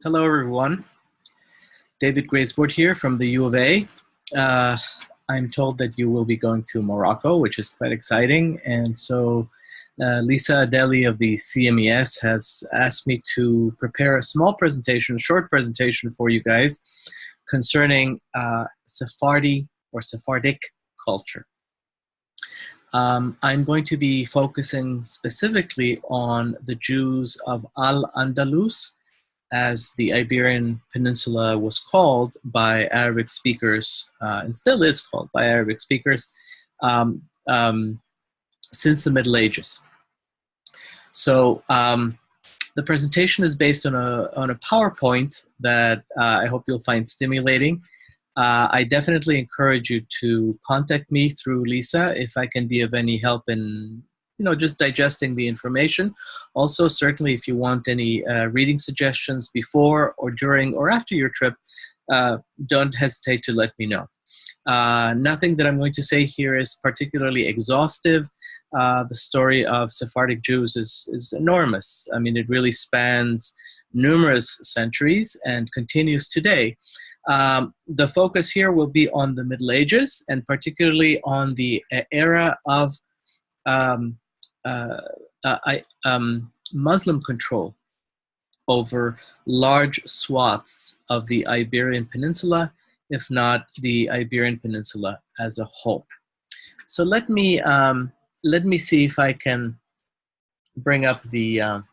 Hello, everyone. David Graysboard here from the U of A. I'm told that you will be going to Morocco, which is quite exciting. And so Lisa Adeli of the CMES has asked me to prepare a small presentation, a short presentation for you guys concerning Sephardi or Sephardic culture. I'm going to be focusing specifically on the Jews of Al-Andalus, as the Iberian Peninsula was called by Arabic speakers, and still is called by Arabic speakers, since the Middle Ages. So the presentation is based on a PowerPoint that I hope you'll find stimulating. I definitely encourage you to contact me through Lisa if I can be of any help in just digesting the information. Also, certainly if you want any reading suggestions before or during or after your trip, don't hesitate to let me know. Nothing that I'm going to say here is particularly exhaustive. The story of Sephardic Jews is enormous. I mean, it really spans numerous centuries and continues today. The focus here will be on the Middle Ages, and particularly on the era of Muslim control over large swaths of the Iberian Peninsula, if not the Iberian Peninsula as a whole. So let me see if I can bring up the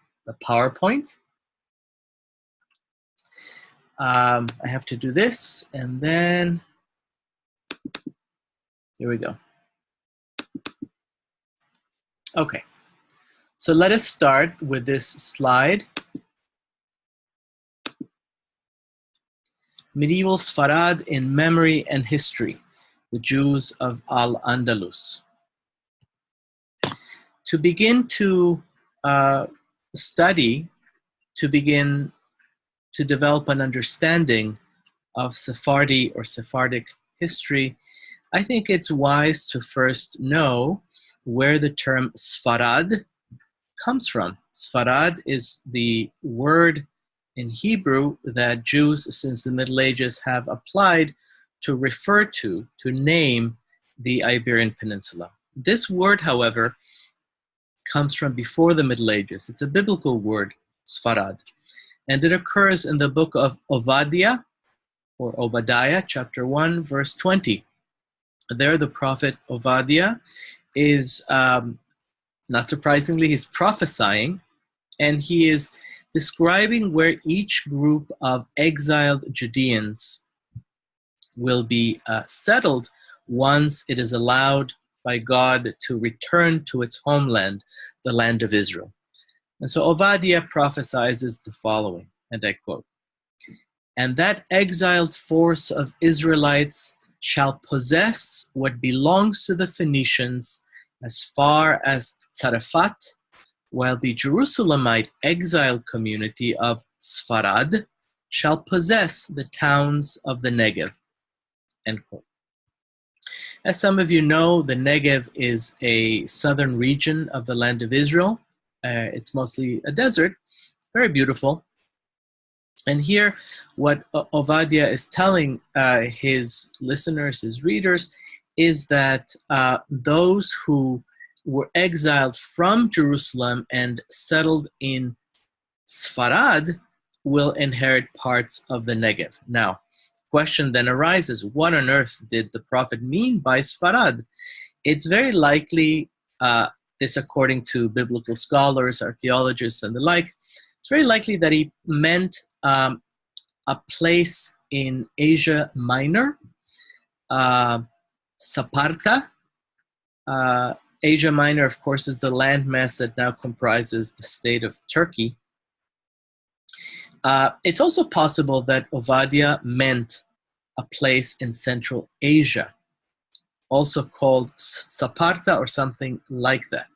PowerPoint. I have to do this, and then here we go. Okay, so let us start with this slide. Medieval Sepharad in Memory and History, the Jews of Al-Andalus. To begin to study, to begin to develop an understanding of Sephardi or Sephardic history, I think it's wise to first know where the term Sepharad comes from. Sepharad is the word in Hebrew that Jews since the Middle Ages have applied to refer to name the Iberian Peninsula. This word, however, comes from before the Middle Ages. It's a biblical word, Sepharad, and it occurs in the book of Obadiah, or Obadiah, chapter 1, verse 20. There, the prophet Obadiah is, not surprisingly, he's prophesying, and he is describing where each group of exiled Judeans will be settled once it is allowed by God to return to its homeland, the land of Israel. And so Obadiah prophesies the following, and I quote, "And that exiled force of Israelites shall possess what belongs to the Phoenicians as far as Zarephath, while the Jerusalemite exiled community of Sepharad shall possess the towns of the Negev." End quote. As some of you know, the Negev is a southern region of the land of Israel. It's mostly a desert, very beautiful. And here, what Obadiah is telling his listeners, his readers, is that those who were exiled from Jerusalem and settled in Sepharad will inherit parts of the Negev. Now, question then arises, what on earth did the prophet mean by Sepharad? It's very likely, this according to biblical scholars, archaeologists, and the like, it's very likely that he meant a place in Asia Minor, Saparta. Asia Minor, of course, is the landmass that now comprises the state of Turkey. It's also possible that Obadiah meant a place in Central Asia, also called Saparta or something like that.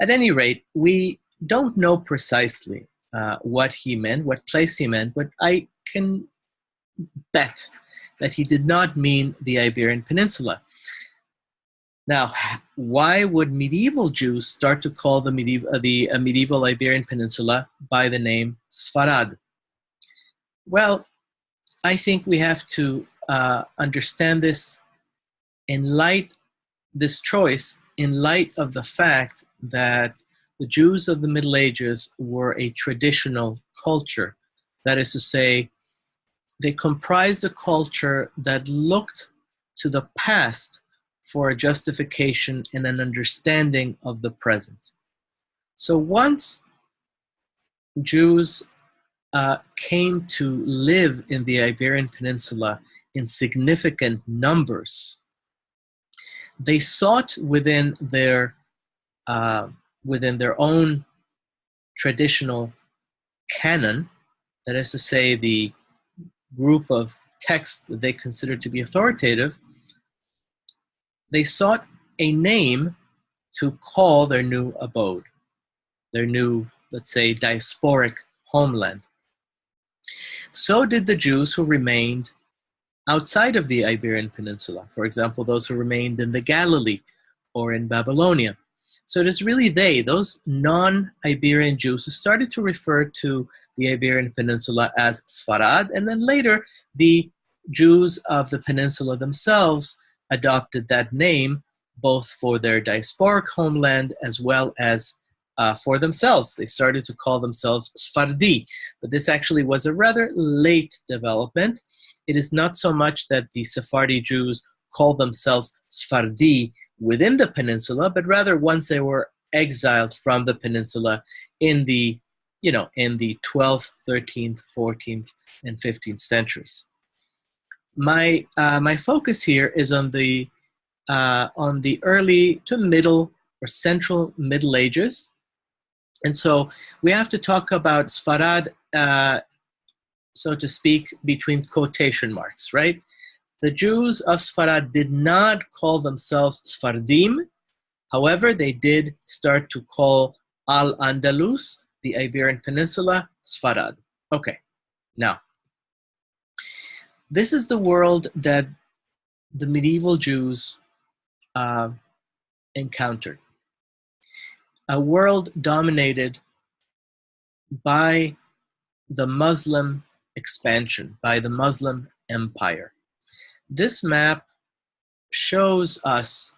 At any rate, we don't know precisely what he meant, what place he meant, but I can bet that he did not mean the Iberian Peninsula. Now, why would medieval Jews start to call the medieval Iberian Peninsula by the name Sepharad? Well, I think we have to understand this choice in light of the fact that the Jews of the Middle Ages were a traditional culture. That is to say, they comprised a culture that looked to the past for a justification and an understanding of the present. So once Jews came to live in the Iberian Peninsula in significant numbers, they sought within their own traditional canon, that is to say, the group of texts that they considered to be authoritative, they sought a name to call their new abode, their new, let's say, diasporic homeland. So did the Jews who remained outside of the Iberian Peninsula, for example, those who remained in the Galilee or in Babylonia. So it is really those non-Iberian Jews, who started to refer to the Iberian Peninsula as Sepharad, and then later the Jews of the peninsula themselves adopted that name both for their diasporic homeland as well as for themselves. They started to call themselves Sephardi, but this actually was a rather late development. It is not so much that the Sephardi Jews called themselves Sephardi within the peninsula, but rather once they were exiled from the peninsula in the 12th, 13th, 14th, and 15th centuries. My focus here is on the early to middle or central Middle Ages, and so we have to talk about Sepharad, so to speak, between quotation marks, right? The Jews of Sepharad did not call themselves Sephardim. However, they did start to call Al-Andalus, the Iberian Peninsula, Sepharad. Okay, now, this is the world that the medieval Jews encountered. A world dominated by the Muslim expansion, by the Muslim empire. This map shows us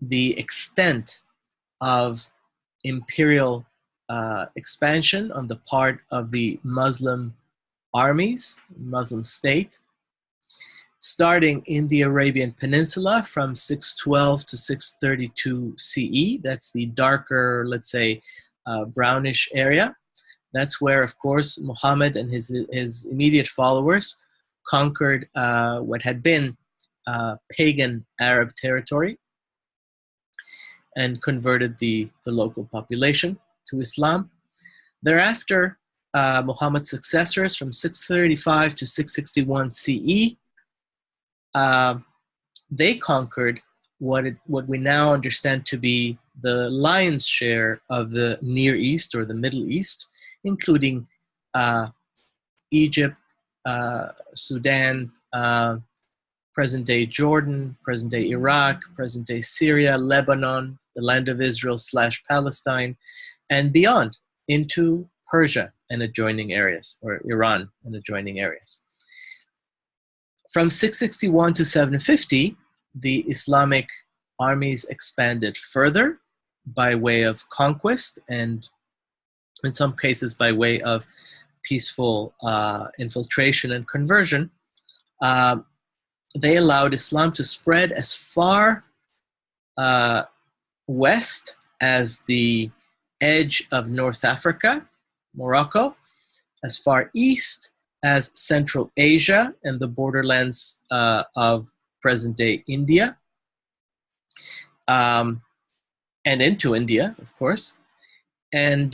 the extent of imperial expansion on the part of the Muslim armies, Muslim state, starting in the Arabian Peninsula from 612 to 632 CE. That's the darker, let's say, brownish area. That's where, of course, Muhammad and his immediate followers conquered what had been pagan Arab territory and converted the local population to Islam. Thereafter, Muhammad's successors from 635 to 661 CE, they conquered what we now understand to be the lion's share of the Near East or the Middle East, including Egypt, Sudan, present-day Jordan, present-day Iraq, present-day Syria, Lebanon, the land of Israel / Palestine, and beyond into Persia and adjoining areas, or Iran and adjoining areas. From 661 to 750, the Islamic armies expanded further by way of conquest and in some cases by way of peaceful infiltration and conversion. They allowed Islam to spread as far west as the edge of North Africa, Morocco, as far east as Central Asia and the borderlands of present-day India, and into India, of course. And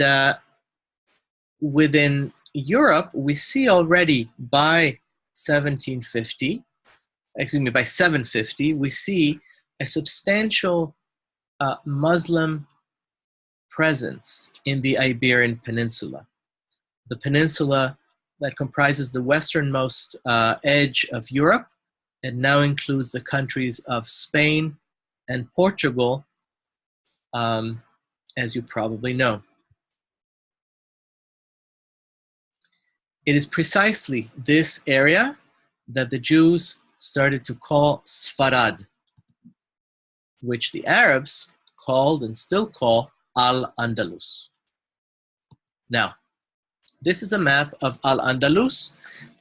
within Europe, we see already by 750, we see a substantial Muslim presence in the Iberian Peninsula. The peninsula that comprises the westernmost edge of Europe and now includes the countries of Spain and Portugal, as you probably know. it is precisely this area that the Jews started to call Sepharad, which the Arabs called and still call Al-Andalus. Now, this is a map of Al-Andalus,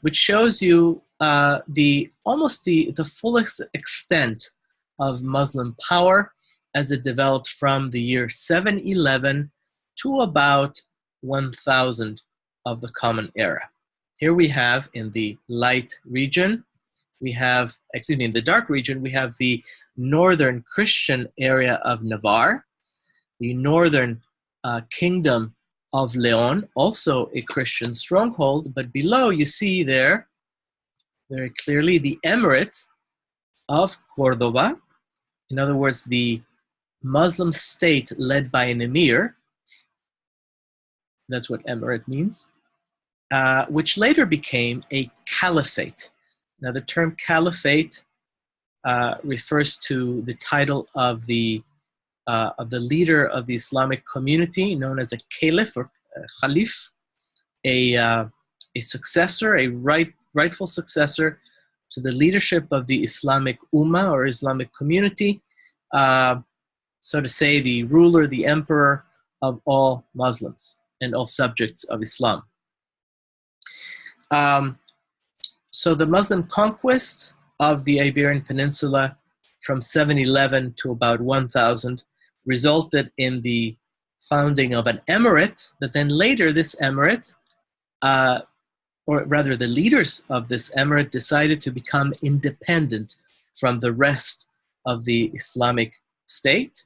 which shows you almost the fullest extent of Muslim power as it developed from the year 711 to about 1000 of the Common Era. Here we have in the light region, in the dark region, we have the northern Christian area of Navarre, the northern kingdom of Leon, also a Christian stronghold, but below you see there very clearly the emirate of Cordoba, in other words, the Muslim state led by an emir. That's what emirate means, which later became a caliphate. Now, the term caliphate refers to the title of the leader of the Islamic community, known as a caliph or khalif, a successor, a rightful successor to the leadership of the Islamic Ummah or Islamic community, so to say, the ruler, the emperor of all Muslims and all subjects of Islam. So the Muslim conquest of the Iberian Peninsula from 711 to about 1000 resulted in the founding of an emirate, but then later this emirate, or rather the leaders of this emirate, decided to become independent from the rest of the Islamic state.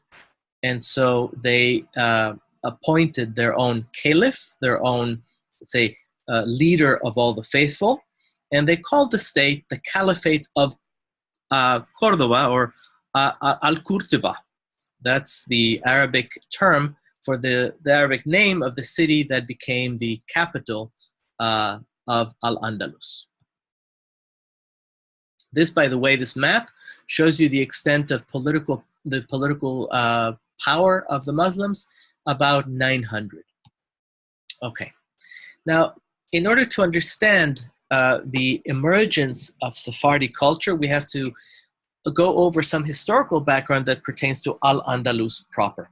And so they appointed their own caliph, their own, say, leader of all the faithful, and they called the state the Caliphate of Cordoba, or Al-Qurtuba. That's the Arabic term for the Arabic name of the city that became the capital of Al-Andalus. This, by the way, this map shows you the extent of the political power of the Muslims, about 900. Okay. Now, in order to understand the emergence of Sephardi culture, we have to go over some historical background that pertains to Al-Andalus proper.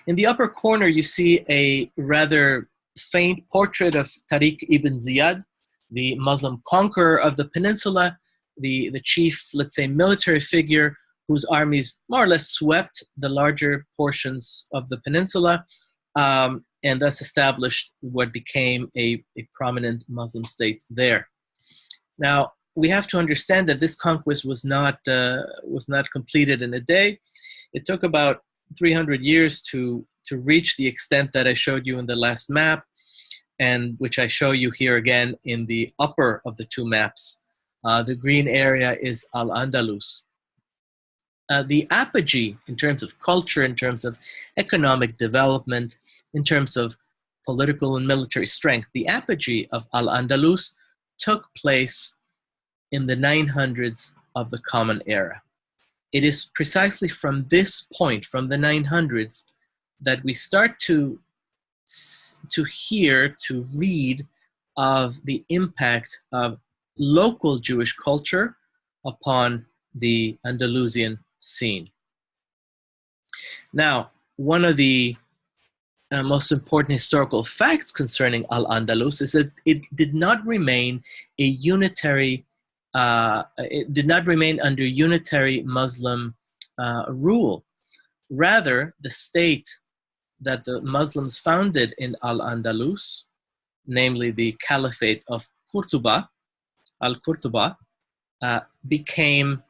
In the upper corner, you see a rather faint portrait of Tariq ibn Ziyad, the Muslim conqueror of the peninsula, the chief, let's say, military figure whose armies more or less swept the larger portions of the peninsula, and thus established what became a prominent Muslim state there. Now, we have to understand that this conquest was not completed in a day. It took about 300 years to reach the extent that I showed you in the last map, and which I show you here again in the upper of the two maps. The green area is Al-Andalus. The apogee in terms of culture, in terms of economic development, in terms of political and military strength, the apogee of Al-Andalus took place in the 900s of the Common Era. It is precisely from this point, from the 900s, that we start to hear, to read of the impact of local Jewish culture upon the Andalusian scene. Now, one of the most important historical facts concerning Al-Andalus is that it did not remain a unitary, it did not remain under unitary Muslim rule. Rather, the state that the Muslims founded in Al-Andalus, namely the Caliphate of Qurtuba, Al-Qurtuba, became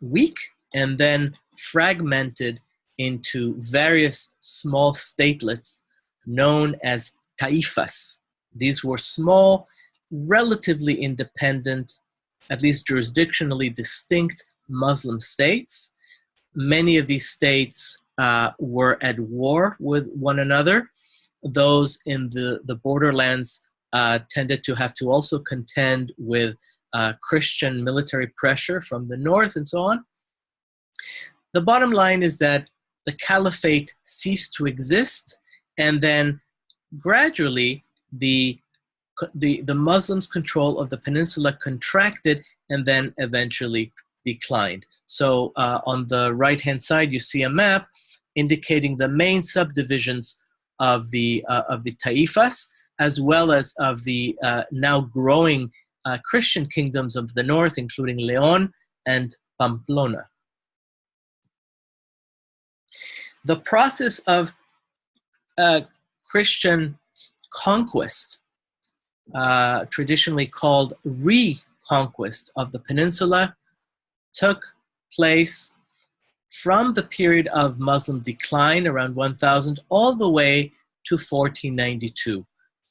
weak and then fragmented into various small statelets known as taifas. These were small, relatively independent, at least jurisdictionally distinct Muslim states. Many of these states were at war with one another. Those in the borderlands tended to have to also contend with Christian military pressure from the north and so on. The bottom line is that the caliphate ceased to exist, and then gradually the Muslims' control of the peninsula contracted and then eventually declined. So on the right-hand side, you see a map indicating the main subdivisions of the Taifas, as well as of the now growing Christian kingdoms of the north, including Leon and Pamplona. The process of Christian conquest, traditionally called reconquest of the peninsula, took place from the period of Muslim decline around 1000 all the way to 1492.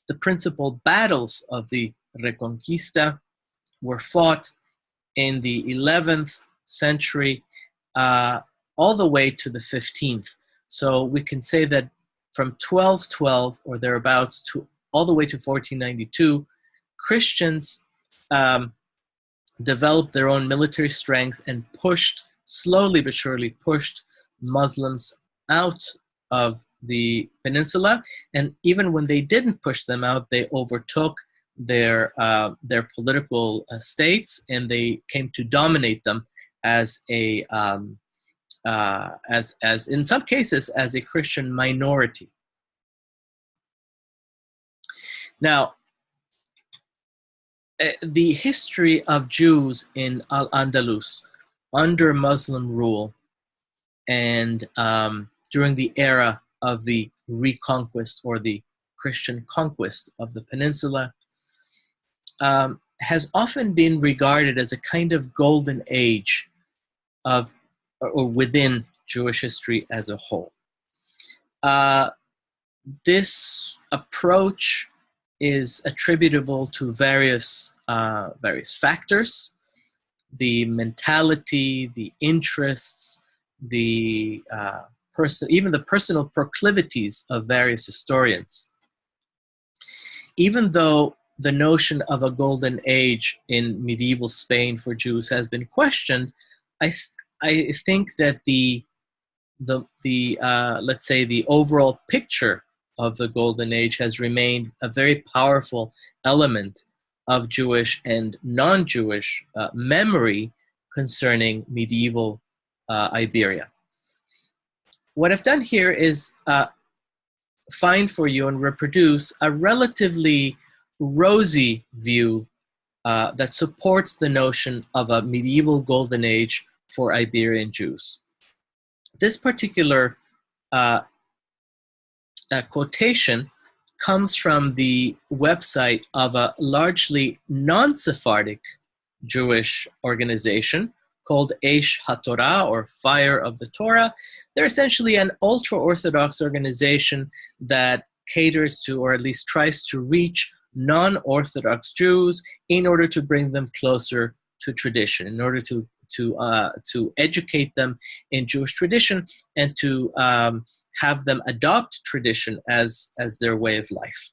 The principal battles of the Reconquista were fought in the 11th century all the way to the 15th. So we can say that from 1212 or thereabouts to all the way to 1492, Christians developed their own military strength and slowly but surely pushed Muslims out of the peninsula. And even when they didn't push them out, they overtook their political states, and they came to dominate them as as in some cases as a Christian minority. Now, the history of Jews in Al-Andalus under Muslim rule and during the era of the reconquest or the Christian conquest of the peninsula has often been regarded as a kind of golden age of or within Jewish history as a whole. This approach is attributable to various factors: the mentality, the interests, even the personal proclivities of various historians. Even though the notion of a golden age in medieval Spain for Jews has been questioned, I think that let's say the overall picture of the Golden Age has remained a very powerful element of Jewish and non-Jewish memory concerning medieval Iberia. What I've done here is find for you and reproduce a relatively rosy view that supports the notion of a medieval Golden Age for Iberian Jews. This particular quotation comes from the website of a largely non-Sephardic Jewish organization called Eish HaTorah, or Fire of the Torah. They're essentially an ultra-Orthodox organization that caters to, or at least tries to reach, non-Orthodox Jews in order to bring them closer to tradition, in order to educate them in Jewish tradition and to have them adopt tradition as their way of life.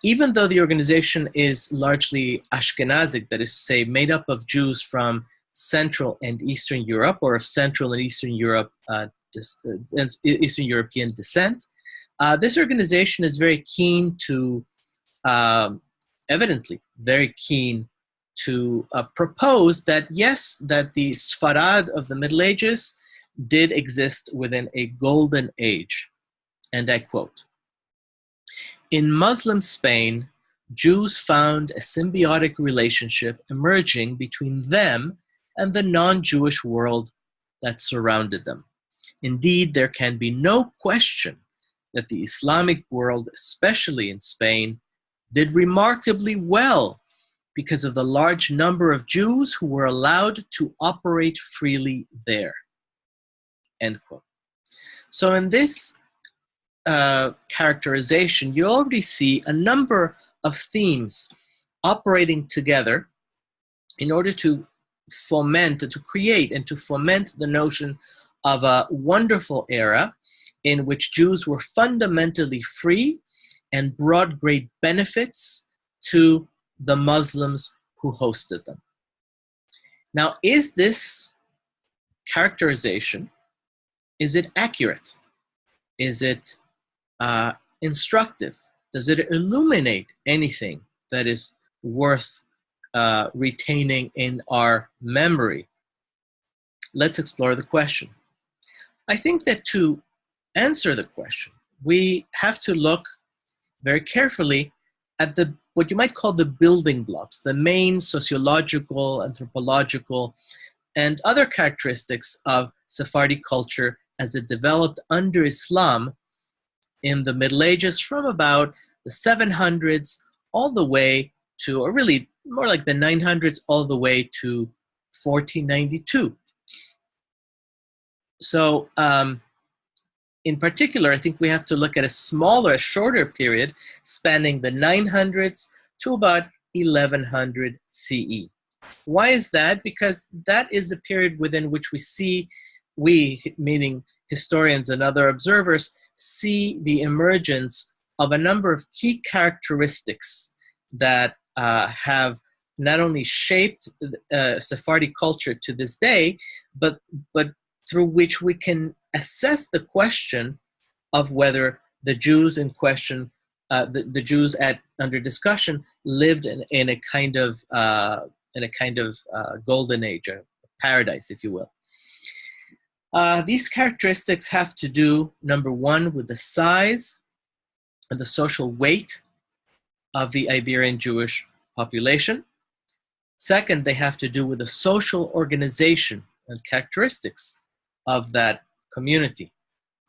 Even though the organization is largely Ashkenazic, that is to say, made up of Jews from Central and Eastern Europe, or of Central and Eastern Europe, Eastern European descent, this organization is very keen to, evidently very keen to propose that, yes, that the Sepharad of the Middle Ages did exist within a golden age. And I quote, "In Muslim Spain, Jews found a symbiotic relationship emerging between them and the non-Jewish world that surrounded them. Indeed, there can be no question that the Islamic world, especially in Spain, did remarkably well because of the large number of Jews who were allowed to operate freely there." End quote. So in this characterization, you already see a number of themes operating together in order to foment, to create and to foment the notion of a wonderful era in which Jews were fundamentally free and brought great benefits to the Muslims who hosted them. Now, is this characterization, is it accurate? Is it instructive? Does it illuminate anything that is worth retaining in our memory? Let's explore the question. I think that to answer the question, we have to look very carefully at what you might call the building blocks, the main sociological, anthropological, and other characteristics of Sephardic culture as it developed under Islam in the Middle Ages from about the 700s all the way to, or really more like the 900s all the way to 1492. So in particular, I think we have to look at a shorter period spanning the 900s to about 1100 CE. Why is that? Because that is the period within which we, meaning historians and other observers, see the emergence of a number of key characteristics that have not only shaped Sephardic culture to this day, but through which we can assess the question of whether the Jews in question, the Jews under discussion, lived in a kind of golden age, a paradise, if you will. These characteristics have to do, number one, with the size and the social weight of the Iberian Jewish population. Second, they have to do with the social organization and characteristics of that community.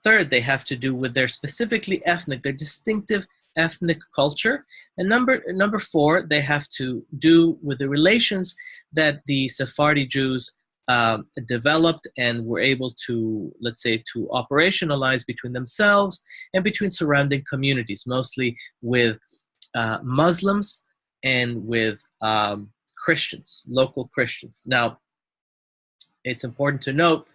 Third, they have to do with their specifically ethnic, their distinctive ethnic culture. And number four, they have to do with the relations that the Sephardi Jews developed and were able to, let's say, to operationalize between themselves and between surrounding communities, mostly with Muslims and with Christians, local Christians. Now, it's important to note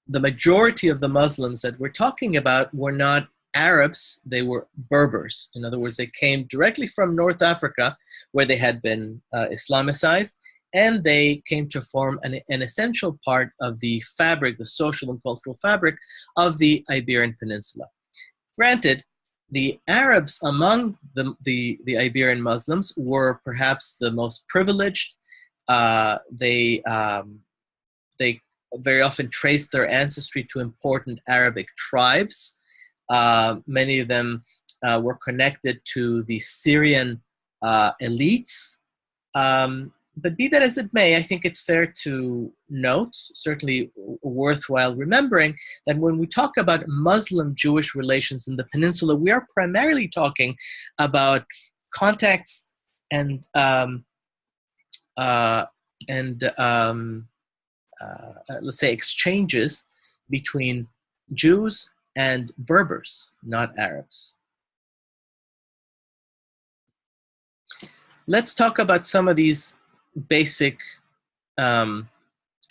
the majority of the Muslims that we're talking about were not Arabs, they were Berbers. In other words, they came directly from North Africa, where they had been Islamicized, and they came to form an essential part of the fabric, the social and cultural fabric of the Iberian Peninsula. Granted, the Arabs among the Iberian Muslims were perhaps the most privileged. They very often traced their ancestry to important Arabic tribes. Many of them were connected to the Syrian elites. But be that as it may, I think it's fair to note, certainly worthwhile remembering, that when we talk about Muslim-Jewish relations in the peninsula, we are primarily talking about contacts and let's say exchanges between Jews and Berbers, not Arabs. Let's talk about some of these basic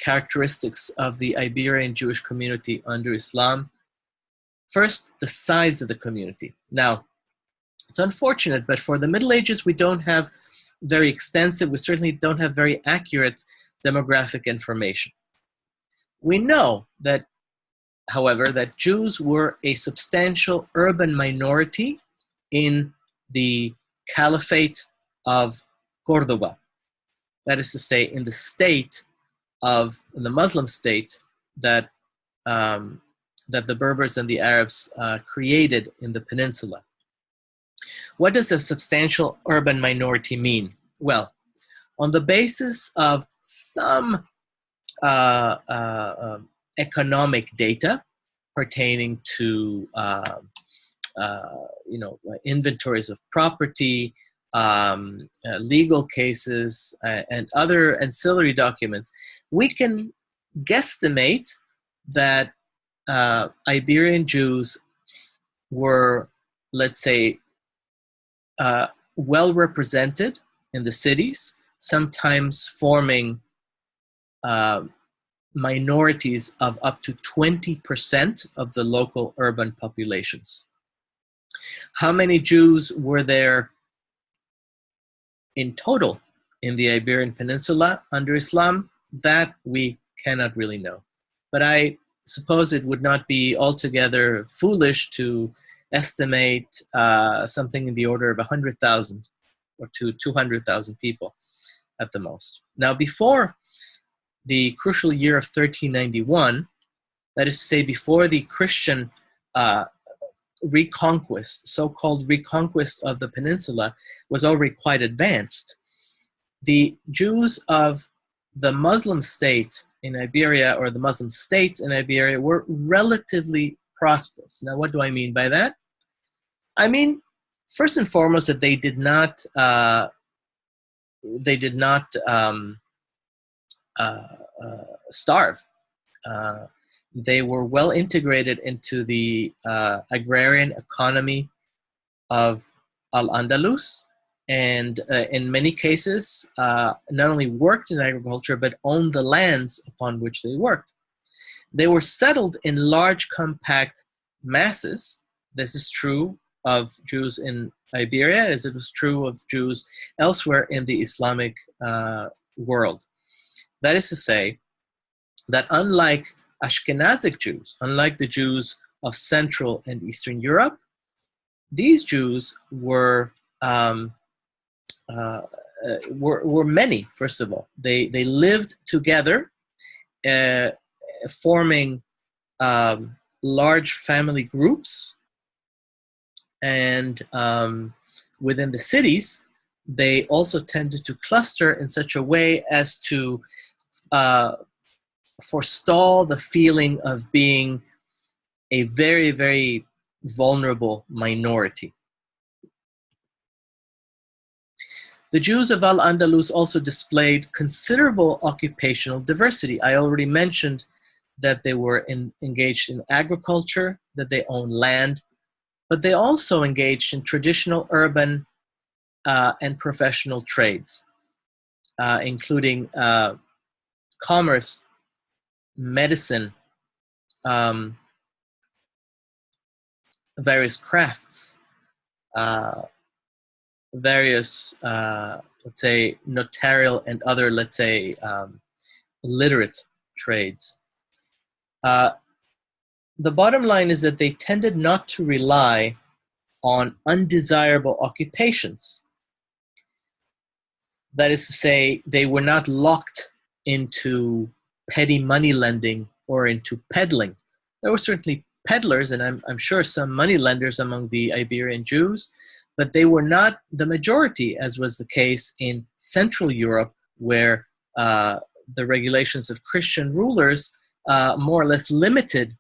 characteristics of the Iberian Jewish community under Islam. First, the size of the community. Now, it's unfortunate, but for the Middle Ages, we don't have very extensive, we certainly don't have very accurate demographic information. We know that, however, that Jews were a substantial urban minority in the Caliphate of Cordoba. That is to say, in the Muslim state that the Berbers and the Arabs created in the peninsula. What does a substantial urban minority mean? Well, on the basis of some economic data pertaining to inventories of property, legal cases, and other ancillary documents, we can guesstimate that Iberian Jews were, let's say, well represented in the cities, sometimes forming minorities of up to 20% of the local urban populations. How many Jews were there in total in the Iberian Peninsula under Islam? That we cannot really know. But I suppose it would not be altogether foolish to estimate something in the order of 100,000 or to 200,000 people at the most. Now, before the crucial year of 1391, that is to say, before the Christian reconquest, so-called reconquest of the peninsula, was already quite advanced, the Jews of the Muslim state in Iberia, or the Muslim states in Iberia, were relatively prosperous. Now, what do I mean by that? I mean, first and foremost, that they did not starve. They were well integrated into the agrarian economy of Al-Andalus, and in many cases, not only worked in agriculture, but owned the lands upon which they worked. They were settled in large, compact masses. This is true of Jews in Iberia, as it was true of Jews elsewhere in the Islamic world. That is to say, that unlike Ashkenazic Jews, unlike the Jews of Central and Eastern Europe, these Jews were many. First of all, they lived together, forming large family groups, and within the cities, they also tended to cluster in such a way as to forestall the feeling of being a very, very vulnerable minority. The Jews of Al-Andalus also displayed considerable occupational diversity. I already mentioned that they were engaged in agriculture, that they owned land, but they also engaged in traditional urban and professional trades, including commerce, medicine, various crafts, various, let's say, notarial and other, let's say, literate trades. The bottom line is that they tended not to rely on undesirable occupations. That is to say, they were not locked into petty money lending or into peddling. There were certainly peddlers, and I'm sure some money lenders among the Iberian Jews, but they were not the majority, as was the case in Central Europe, where the regulations of Christian rulers more or less limited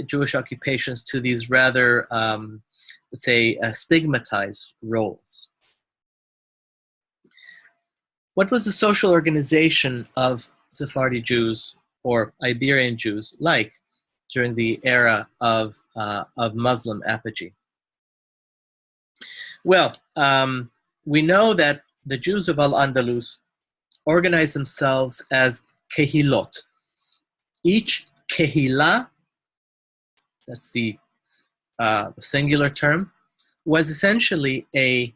Jewish occupations to these rather, let's say, stigmatized roles. What was the social organization of Sephardi Jews or Iberian Jews like during the era of Muslim apogee? Well, we know that the Jews of Al-Andalus organized themselves as kehilot. Each kehillah, that's the singular term, was essentially a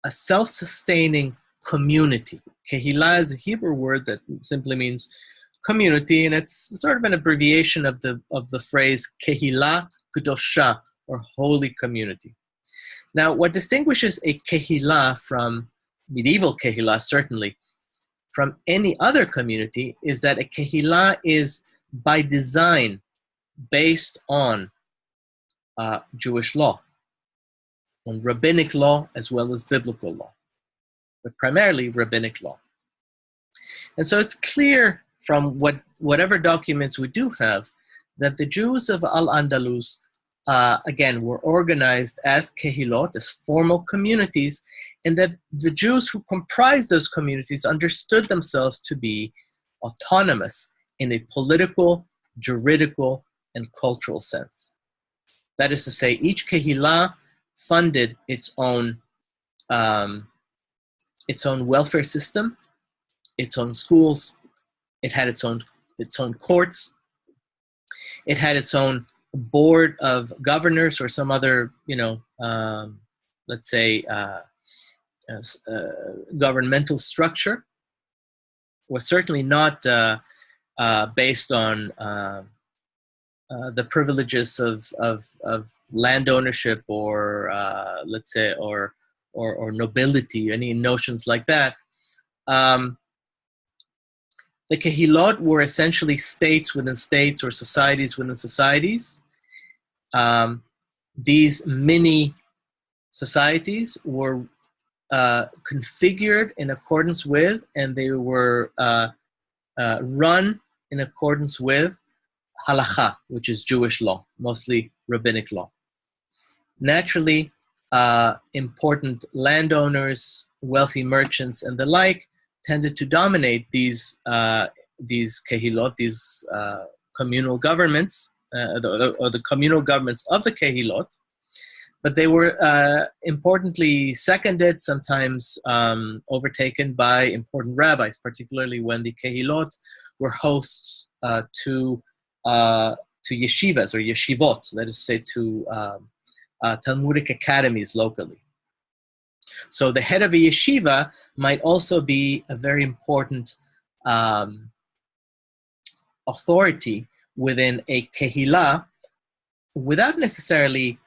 self-sustaining community. Kehillah is a Hebrew word that simply means community, and it's sort of an abbreviation of the phrase Kehillah Kedosha, or holy community. Now, what distinguishes a Kehillah from medieval Kehillah, certainly, from any other community, is that a Kehillah is by design based on Jewish law, on rabbinic law as well as biblical law, but primarily rabbinic law. And so it's clear from whatever documents we do have that the Jews of Al-Andalus, again, were organized as kehilot, as formal communities, and that the Jews who comprised those communities understood themselves to be autonomous in a political, juridical, and cultural sense. That is to say, each kehillah funded its own welfare system, its own schools. It had its own courts. It had its own board of governors or some other, let's say, governmental structure. Was certainly not based on the privileges of land ownership, or let's say, or nobility, any notions like that. The kehilot were essentially states within states, or societies within societies. These mini societies were configured in accordance with, and they were run in accordance with halakha, which is Jewish law, mostly rabbinic law. Naturally, important landowners, wealthy merchants, and the like tended to dominate these kehilot, these communal governments, or the communal governments of the kehilot. But they were importantly seconded, sometimes overtaken by important rabbis, particularly when the kehilot were hosts to yeshivas or yeshivot, let us say, to Talmudic academies locally. So the head of a yeshiva might also be a very important authority within a kehillah, without necessarily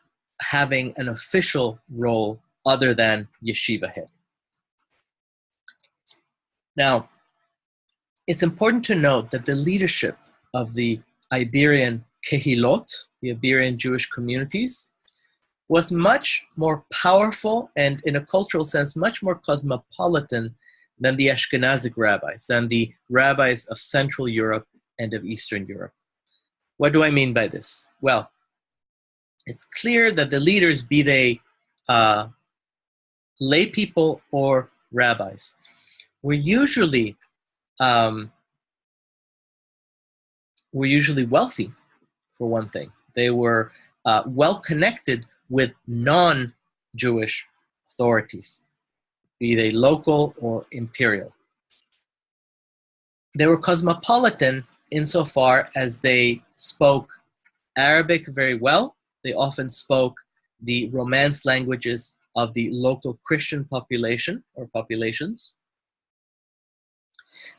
having an official role other than yeshiva head. Now, it's important to note that the leadership of the Iberian kehilot, the Iberian Jewish communities, was much more powerful and, in a cultural sense, much more cosmopolitan than the Ashkenazic rabbis, than the rabbis of Central Europe and of Eastern Europe. What do I mean by this? Well, it's clear that the leaders, be they lay people or rabbis, were usually wealthy, for one thing. They were well connected with non-Jewish authorities, be they local or imperial. They were cosmopolitan insofar as they spoke Arabic very well. They often spoke the Romance languages of the local Christian population or populations.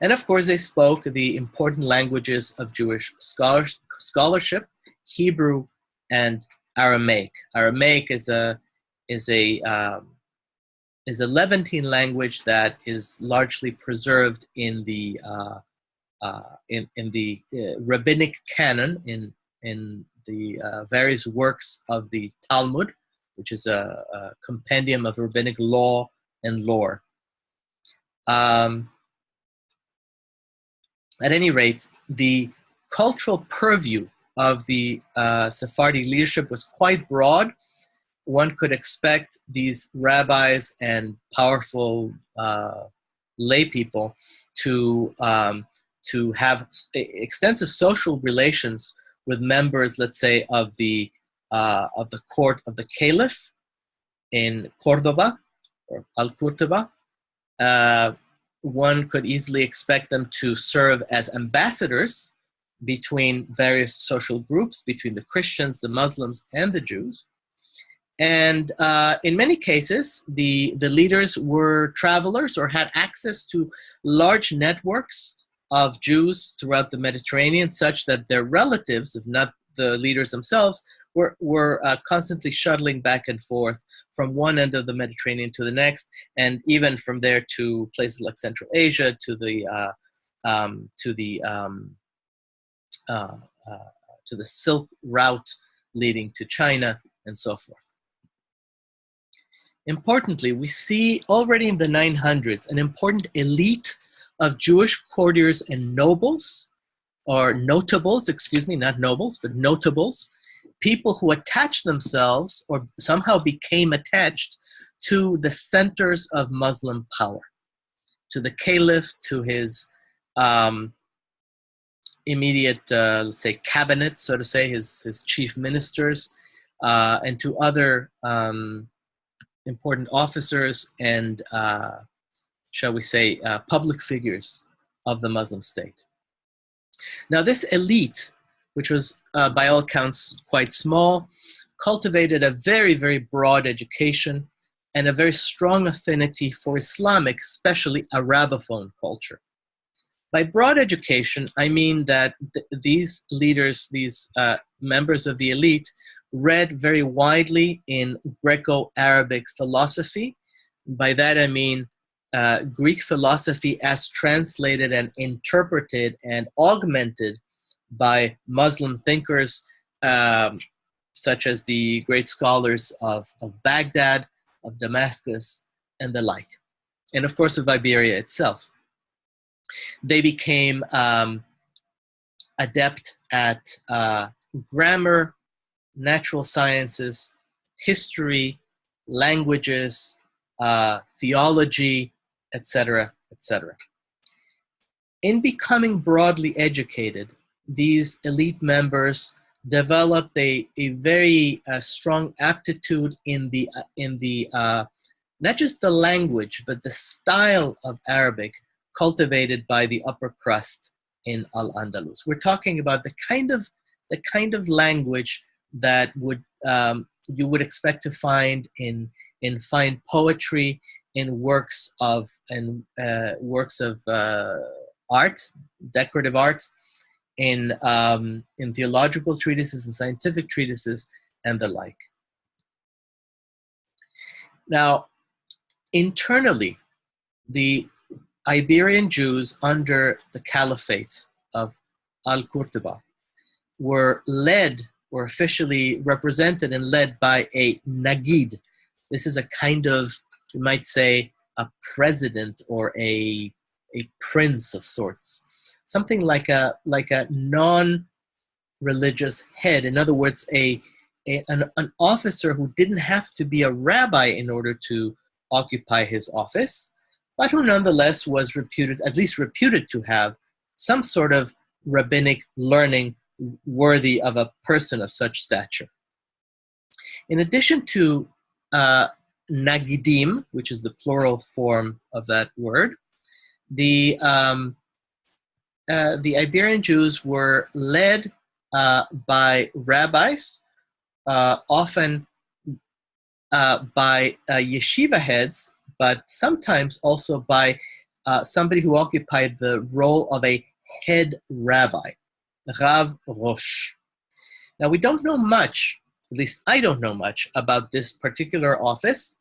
And of course, they spoke the important languages of Jewish scholarship, Hebrew and Aramaic. Aramaic is a Levantine language that is largely preserved in the rabbinic canon, in the various works of the Talmud, which is a compendium of rabbinic law and lore. At any rate, the cultural purview of the Sephardi leadership was quite broad. One could expect these rabbis and powerful lay people to have extensive social relations with members, let's say, of the court of the caliph in Cordoba or Al-Qurtuba. One could easily expect them to serve as ambassadors between various social groups, between the Christians, the Muslims, and the Jews. And in many cases, the leaders were travelers or had access to large networks of Jews throughout the Mediterranean, such that their relatives, if not the leaders themselves, were constantly shuttling back and forth from one end of the Mediterranean to the next, and even from there to places like Central Asia, to the Silk Route leading to China, and so forth. Importantly, we see already in the 900s an important elite of Jewish courtiers and nobles, or notables, excuse me, not nobles, but notables, people who attached themselves or somehow became attached to the centers of Muslim power, to the caliph, to his immediate, let's say, cabinet, so to say, his chief ministers, and to other important officers and, shall we say, public figures of the Muslim state. Now, this elite, which was by all accounts quite small, cultivated a very, very broad education and a very strong affinity for Islamic, especially Arabophone culture. By broad education, I mean that these leaders, these members of the elite, read very widely in Greco-Arabic philosophy. By that I mean Greek philosophy as translated and interpreted and augmented by Muslim thinkers, such as the great scholars of Baghdad, of Damascus, and the like, and of course of Iberia itself. They became adept at grammar, natural sciences, history, languages, theology, etc., etc. In becoming broadly educated, these elite members developed a very strong aptitude in the not just the language, but the style of Arabic cultivated by the upper crust in Al-Andalus. We're talking about the kind of language that would you would expect to find in fine poetry, in works of art, decorative art, in theological treatises and scientific treatises, and the like. Now, internally, the Iberian Jews under the Caliphate of Al-Qurtuba were officially represented and led by a Nagid. This is a kind of, you might say, a president or a prince of sorts, something like a non-religious head. In other words, an officer who didn't have to be a rabbi in order to occupy his office, but who nonetheless was at least reputed to have some sort of rabbinic learning worthy of a person of such stature. In addition to Nagidim, which is the plural form of that word, the Iberian Jews were led by rabbis, often by yeshiva heads, but sometimes also by somebody who occupied the role of a head rabbi, Rav Rosh. Now, we don't know much, at least I don't know much, about this particular office.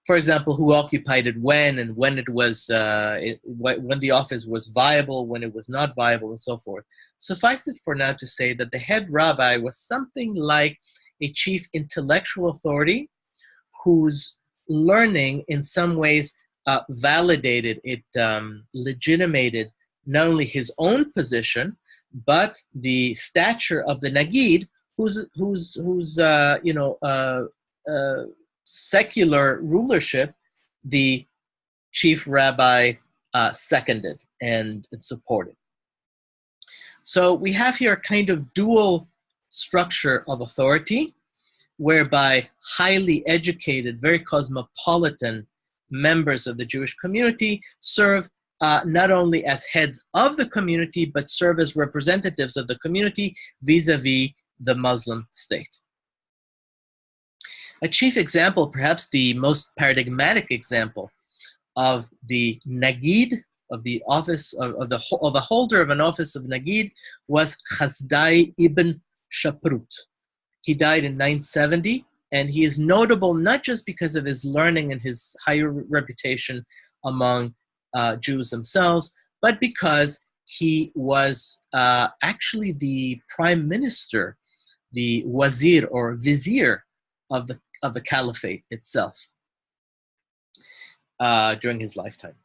For example, who occupied it when, and when it was, when the office was viable, when it was not viable, and so forth. Suffice it for now to say that the head rabbi was something like a chief intellectual authority whose learning in some ways validated, it legitimated not only his own position, but the stature of the Nagid, whose secular rulership the chief rabbi seconded and supported. So we have here a kind of dual structure of authority, whereby highly educated, very cosmopolitan members of the Jewish community serve not only as heads of the community, but serve as representatives of the community vis-a-vis the Muslim state. A chief example, perhaps the most paradigmatic example of the Nagid, of the office of the holder of an office of Nagid, was Chazdai ibn Shaprut. He died in 970, and he is notable not just because of his learning and his higher reputation among Jews themselves, but because he was actually the prime minister, the wazir or vizier of the caliphate itself during his lifetime.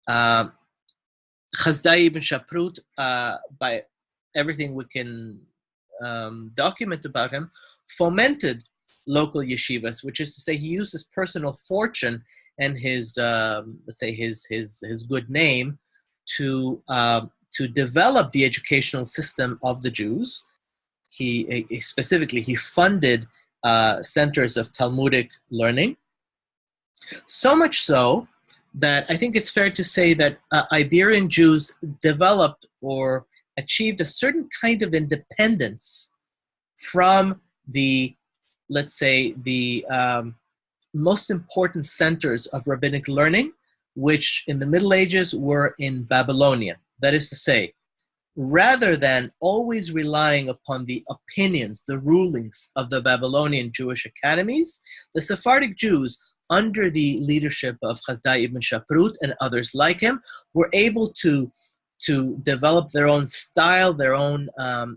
Chazdai ibn Shaprut, by everything we can document about him, fomented local yeshivas, which is to say he used his personal fortune and his let's say his good name to develop the educational system of the Jews. He specifically funded centers of Talmudic learning, so much so that I think it's fair to say that Iberian Jews developed or achieved a certain kind of independence from the, let's say, the most important centers of rabbinic learning, which in the Middle Ages were in Babylonia. That is to say, rather than always relying upon the opinions, the rulings of the Babylonian Jewish academies, the Sephardic Jews, under the leadership of Hazhar ibn Shaprut and others like him, were able to develop their own style, their own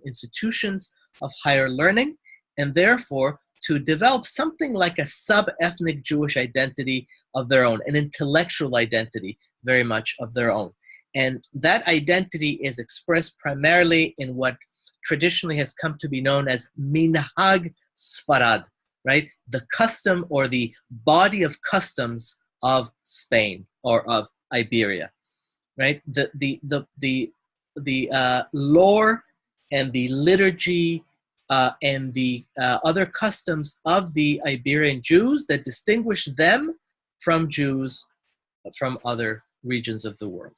institutions of higher learning, and therefore to develop something like a sub-ethnic Jewish identity of their own, an intellectual identity very much of their own. And that identity is expressed primarily in what traditionally has come to be known as Minhag Sepharad, right? The custom or the body of customs of Spain or of Iberia, right? The lore and the liturgy and the other customs of the Iberian Jews that distinguish them from Jews from other regions of the world.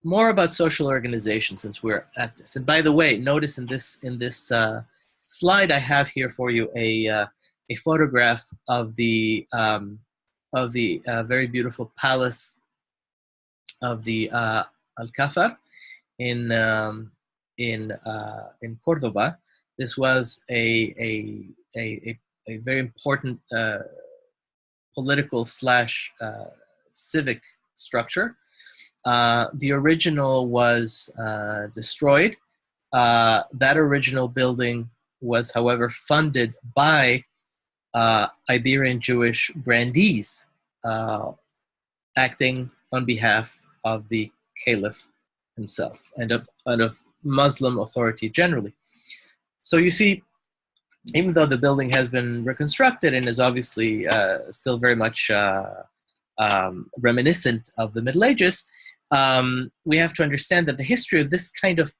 More about social organization, since we're at this. And by the way, notice in this slide I have here for you a photograph of the very beautiful palace of the Alcázar in Cordoba. This was a very important political / civic structure. The original was destroyed. That original building was, however, funded by Iberian Jewish grandees acting on behalf of the Caliph himself and of Muslim authority generally. So you see, even though the building has been reconstructed and is obviously still very much reminiscent of the Middle Ages, we have to understand that the history of this kind of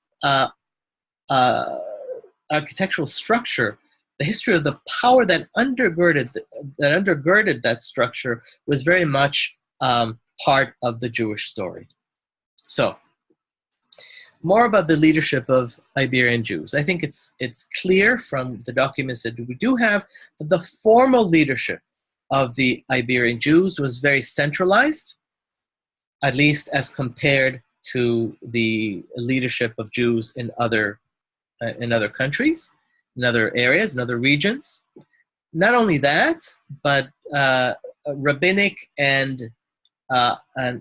architectural structure, the history of the power that undergirded that structure, was very much part of the Jewish story. So, more about the leadership of Iberian Jews. I think it's clear from the documents that we do have that the formal leadership of the Iberian Jews was very centralized, at least as compared to the leadership of Jews in other countries, in other areas, in other regions. Not only that, but rabbinic and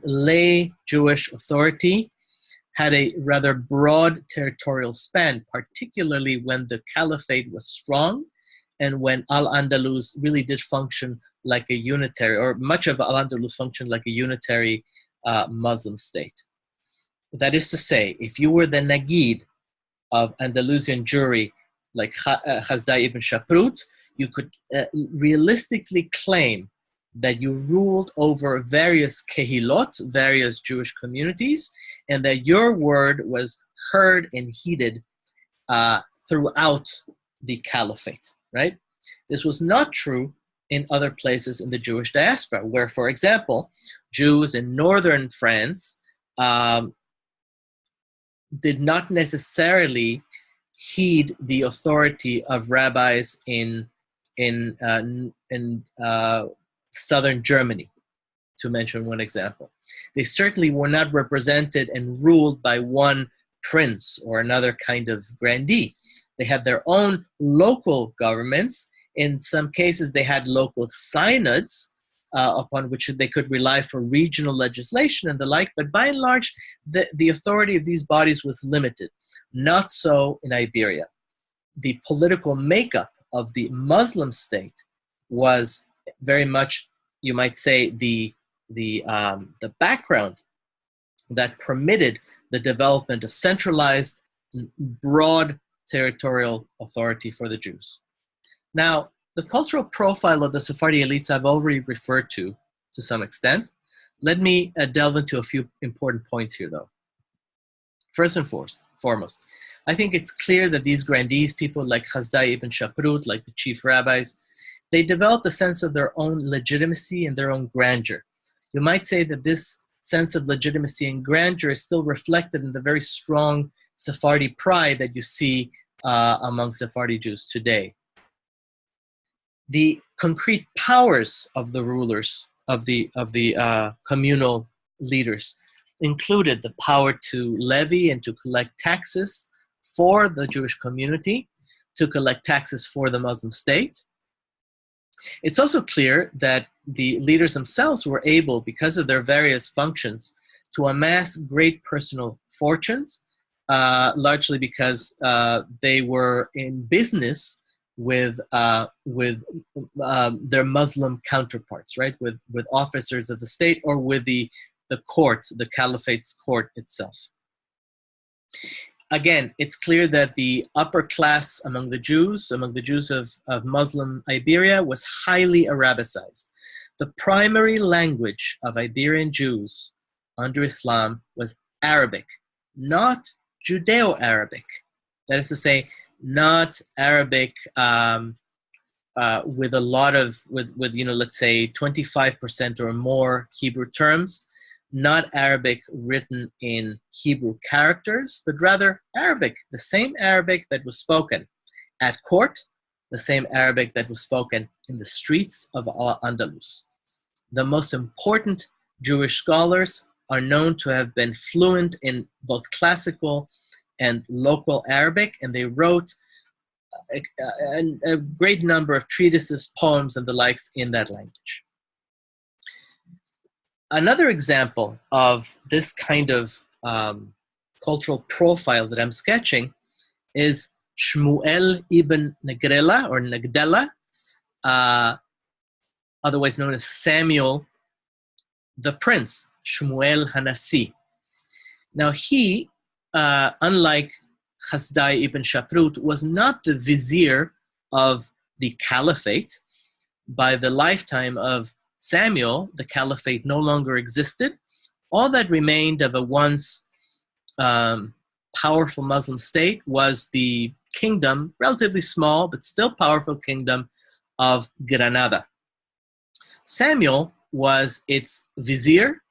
lay Jewish authority had a rather broad territorial span, particularly when the caliphate was strong and when Al-Andalus really did function like a unitary, or much of Al-Andalus functioned like a unitary Muslim state. That is to say, if you were the Nagid of Andalusian Jewry, like Hazhar ibn Shaprut, you could realistically claim that you ruled over various kehilot, various Jewish communities, and that your word was heard and heeded throughout the caliphate, right? This was not true in other places in the Jewish diaspora, where, for example, Jews in northern France did not necessarily heed the authority of rabbis in southern Germany, to mention one example. They certainly were not represented and ruled by one prince or another kind of grandee. They had their own local governments. In some cases, they had local synods upon which they could rely for regional legislation and the like, but by and large, the authority of these bodies was limited. Not so in Iberia. The political makeup of the Muslim state was very much, you might say, the background that permitted the development of centralized, broad territorial authority for the Jews. Now, the cultural profile of the Sephardi elites I've already referred to some extent. Let me delve into a few important points here, though. First and foremost, I think it's clear that these grandees, people like Hazhar ibn Shaprut, like the chief rabbis, they developed a sense of their own legitimacy and their own grandeur. You might say that this sense of legitimacy and grandeur is still reflected in the very strong Sephardi pride that you see among Sephardi Jews today. The concrete powers of the rulers communal leaders included the power to levy and to collect taxes for the Jewish community, to collect taxes for the Muslim state. It's also clear that the leaders themselves were able, because of their various functions, to amass great personal fortunes, largely because they were in business with their Muslim counterparts, right? With officers of the state, or with the court, the caliphate's court itself. Again, it's clear that the upper class among the Jews of Muslim Iberia, was highly Arabicized. The primary language of Iberian Jews under Islam was Arabic, not Judeo-Arabic. That is to say, not Arabic with a lot of, let's say 25% or more Hebrew terms, not Arabic written in Hebrew characters, but rather Arabic, the same Arabic that was spoken at court, the same Arabic that was spoken in the streets of Al-Andalus. The most important Jewish scholars are known to have been fluent in both classical and local Arabic, and they wrote a great number of treatises, poems, and the likes in that language. Another example of this kind of cultural profile that I'm sketching is Shmuel ibn Negrela, or Nagdela, otherwise known as Samuel the Prince, Shmuel Hanasi. Now he, unlike Hasdai ibn Shaprut, was not the vizier of the caliphate. By the lifetime of Samuel, the caliphate no longer existed. All that remained of a once powerful Muslim state was the kingdom, relatively small but still powerful kingdom, of Granada. Samuel was its vizier,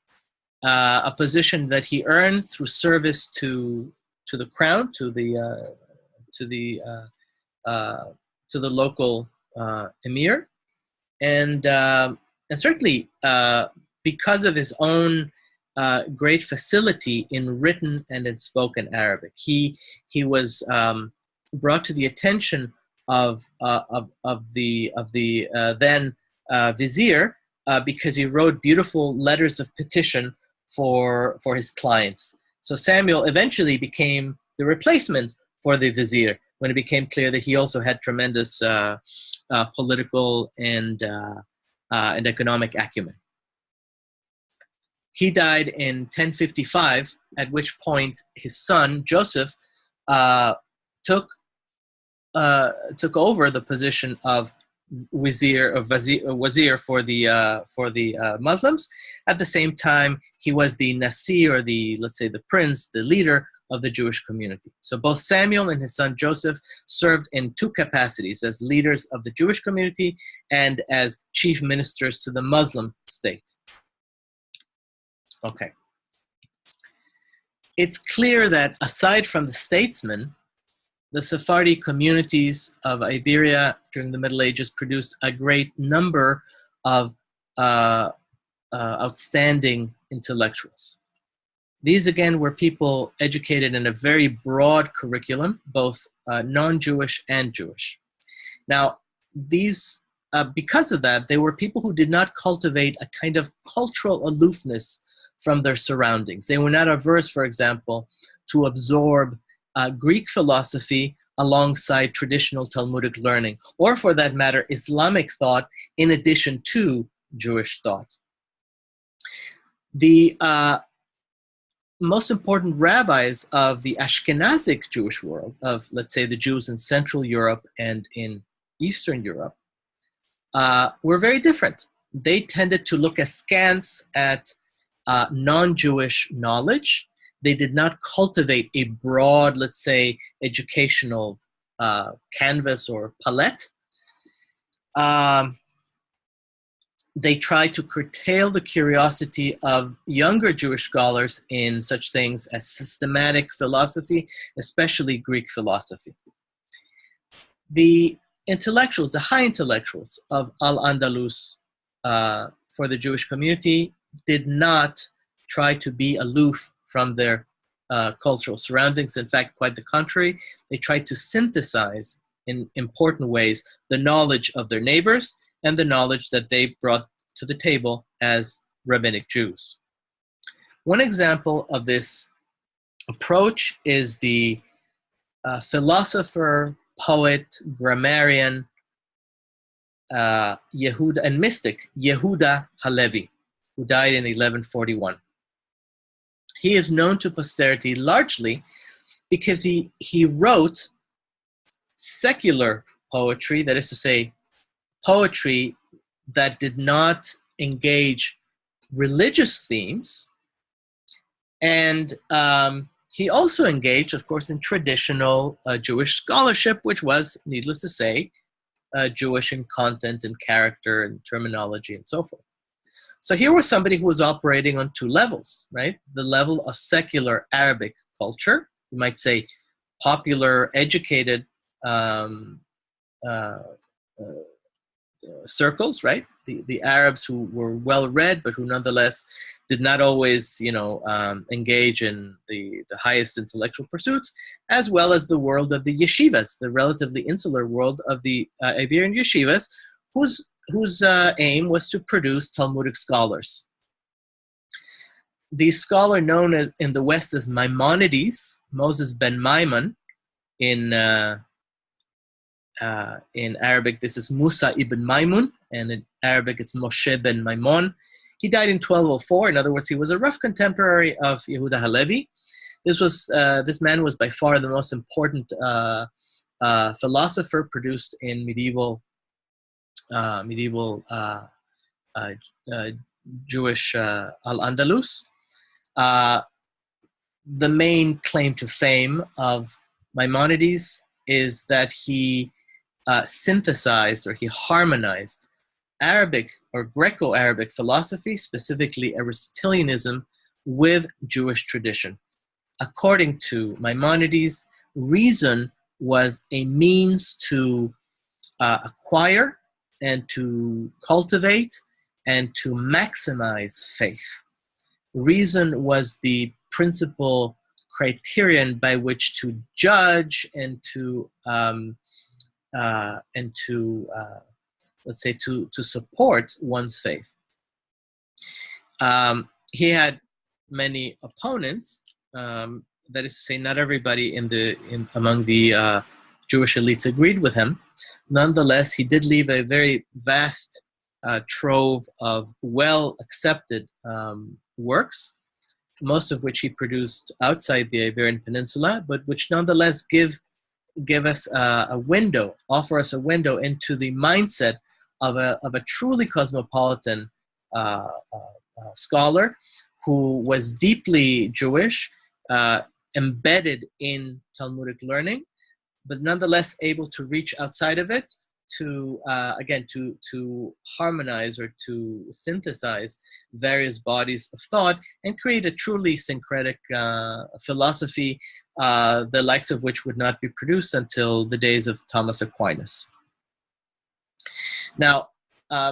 a position that he earned through service to the crown, to the local emir, and certainly because of his own great facility in written and in spoken Arabic, he was brought to the attention of the then vizier because he wrote beautiful letters of petition for his clients. So Samuel eventually became the replacement for the vizier when it became clear that he also had tremendous political and economic acumen. He died in 1055, at which point his son Joseph took over the position of wazir for the Muslims. At the same time, he was the nasi, or let's say the prince, the leader of the Jewish community. So both Samuel and his son Joseph served in two capacities: as leaders of the Jewish community and as chief ministers to the Muslim state. Okay. It's clear that aside from the statesmen, the Sephardi communities of Iberia during the Middle Ages produced a great number of outstanding intellectuals. These, again, were people educated in a very broad curriculum, both non-Jewish and Jewish. Now, these, because of that, they were people who did not cultivate a kind of cultural aloofness from their surroundings. They were not averse, for example, to absorb Greek philosophy alongside traditional Talmudic learning, or for that matter, Islamic thought in addition to Jewish thought. The most important rabbis of the Ashkenazic Jewish world, of, let's say, the Jews in Central Europe and in Eastern Europe, were very different. They tended to look askance at non-Jewish knowledge. They did not cultivate a broad, let's say, educational canvas or palette. They tried to curtail the curiosity of younger Jewish scholars in such things as systematic philosophy, especially Greek philosophy. The intellectuals, the high intellectuals of Al-Andalus for the Jewish community did not try to be aloof from their cultural surroundings. In fact, quite the contrary, they tried to synthesize in important ways the knowledge of their neighbors and the knowledge that they brought to the table as rabbinic Jews. One example of this approach is the philosopher, poet, grammarian, Yehuda, and mystic Yehuda Halevi, who died in 1141. He is known to posterity largely because he wrote secular poetry, that is to say, poetry that did not engage religious themes. And he also engaged, of course, in traditional Jewish scholarship, which was, needless to say, Jewish in content and character and terminology and so forth. So here was somebody who was operating on two levels, right? The level of secular Arabic culture, you might say popular, educated circles, right? The Arabs who were well-read, but who nonetheless did not always, engage in the highest intellectual pursuits, as well as the world of the yeshivas, the relatively insular world of the Iberian yeshivas, whose aim was to produce Talmudic scholars. The scholar known as in the West as Maimonides, Moses ben Maimon, in Arabic this is Musa ibn Maimun, and in Arabic it's Moshe ben Maimon. He died in 1204. In other words, he was a rough contemporary of Yehuda Halevi. This man was by far the most important philosopher produced in medieval Jewish Al-Andalus. The main claim to fame of Maimonides is that he synthesized, or he harmonized, Arabic or Greco-Arabic philosophy, specifically Aristotelianism, with Jewish tradition. According to Maimonides, reason was a means to acquire and to cultivate and to maximize faith. Reason was the principal criterion by which to judge and to let's say to support one's faith. He had many opponents. That is to say, not everybody among the Jewish elites agreed with him. Nonetheless, he did leave a very vast trove of well-accepted works, most of which he produced outside the Iberian Peninsula, but which nonetheless give us offer us a window into the mindset of a truly cosmopolitan scholar who was deeply Jewish, embedded in Talmudic learning, but nonetheless able to reach outside of it to harmonize or to synthesize various bodies of thought and create a truly syncretic philosophy, the likes of which would not be produced until the days of Thomas Aquinas. Now,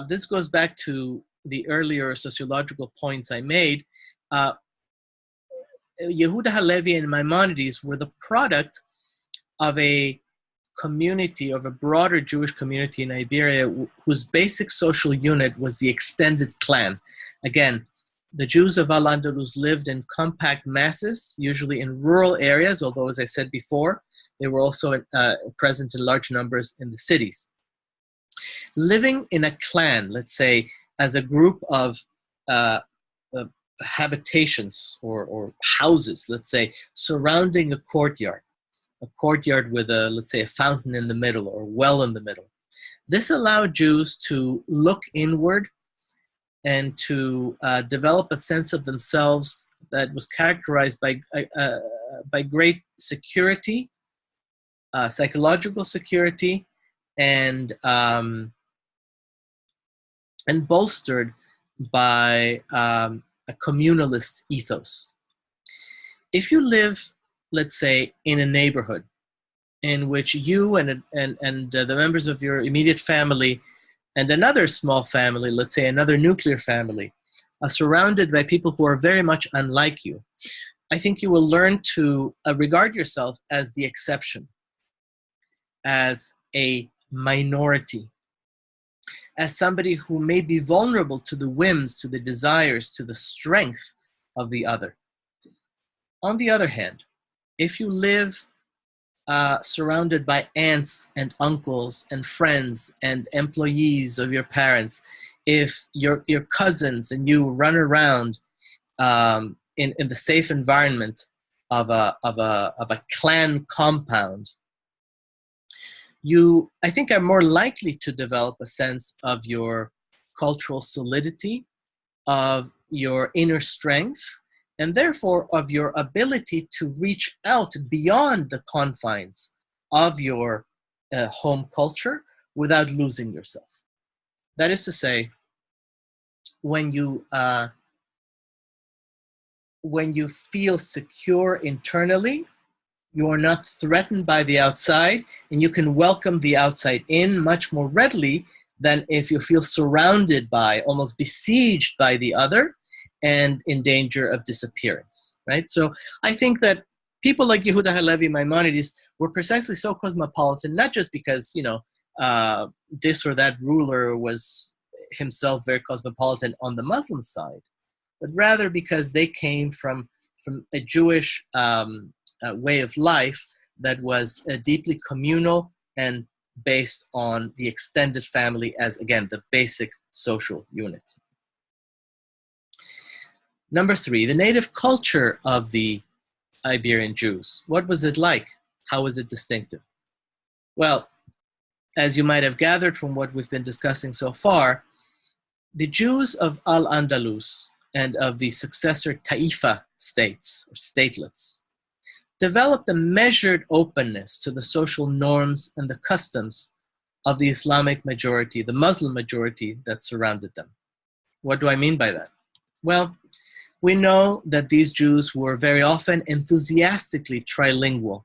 this goes back to the earlier sociological points I made. Yehuda Halevi and Maimonides were the product of a community, of a broader Jewish community in Iberia, whose basic social unit was the extended clan. Again, the Jews of Al-Andalus lived in compact masses, usually in rural areas, although, as I said before, they were also present in large numbers in the cities. Living in a clan, let's say, as a group of habitations or houses, let's say, surrounding a courtyard with let's say, a fountain in the middle or a well in the middle. This allowed Jews to look inward and to develop a sense of themselves that was characterized by great security, psychological security, and bolstered by a communalist ethos. If you live, let's say, in a neighborhood in which you and the members of your immediate family and another small family, let's say another nuclear family, surrounded by people who are very much unlike you, I think you will learn to regard yourself as the exception, as a minority, as somebody who may be vulnerable to the whims, to the desires, to the strength of the other. On the other hand, if you live surrounded by aunts and uncles and friends and employees of your parents, if your cousins and you run around in the safe environment of a clan compound, you, I think, are more likely to develop a sense of your cultural solidity, of your inner strength, and therefore of your ability to reach out beyond the confines of your home culture without losing yourself. That is to say, when you feel secure internally, you are not threatened by the outside, and you can welcome the outside in much more readily than if you feel surrounded by, almost besieged by the other, and in danger of disappearance, right? So I think that people like Yehuda Halevi, Maimonides, were precisely so cosmopolitan, not just because, this or that ruler was himself very cosmopolitan on the Muslim side, but rather because they came from a Jewish way of life that was deeply communal and based on the extended family as, again, the basic social unit. Number 3, the native culture of the Iberian Jews. What was it like? How was it distinctive? Well, as you might have gathered from what we've been discussing so far, the Jews of Al-Andalus and of the successor Taifa states, or statelets, developed a measured openness to the social norms and the customs of the Islamic majority, the Muslim majority that surrounded them. What do I mean by that? Well, we know that these Jews were very often enthusiastically trilingual,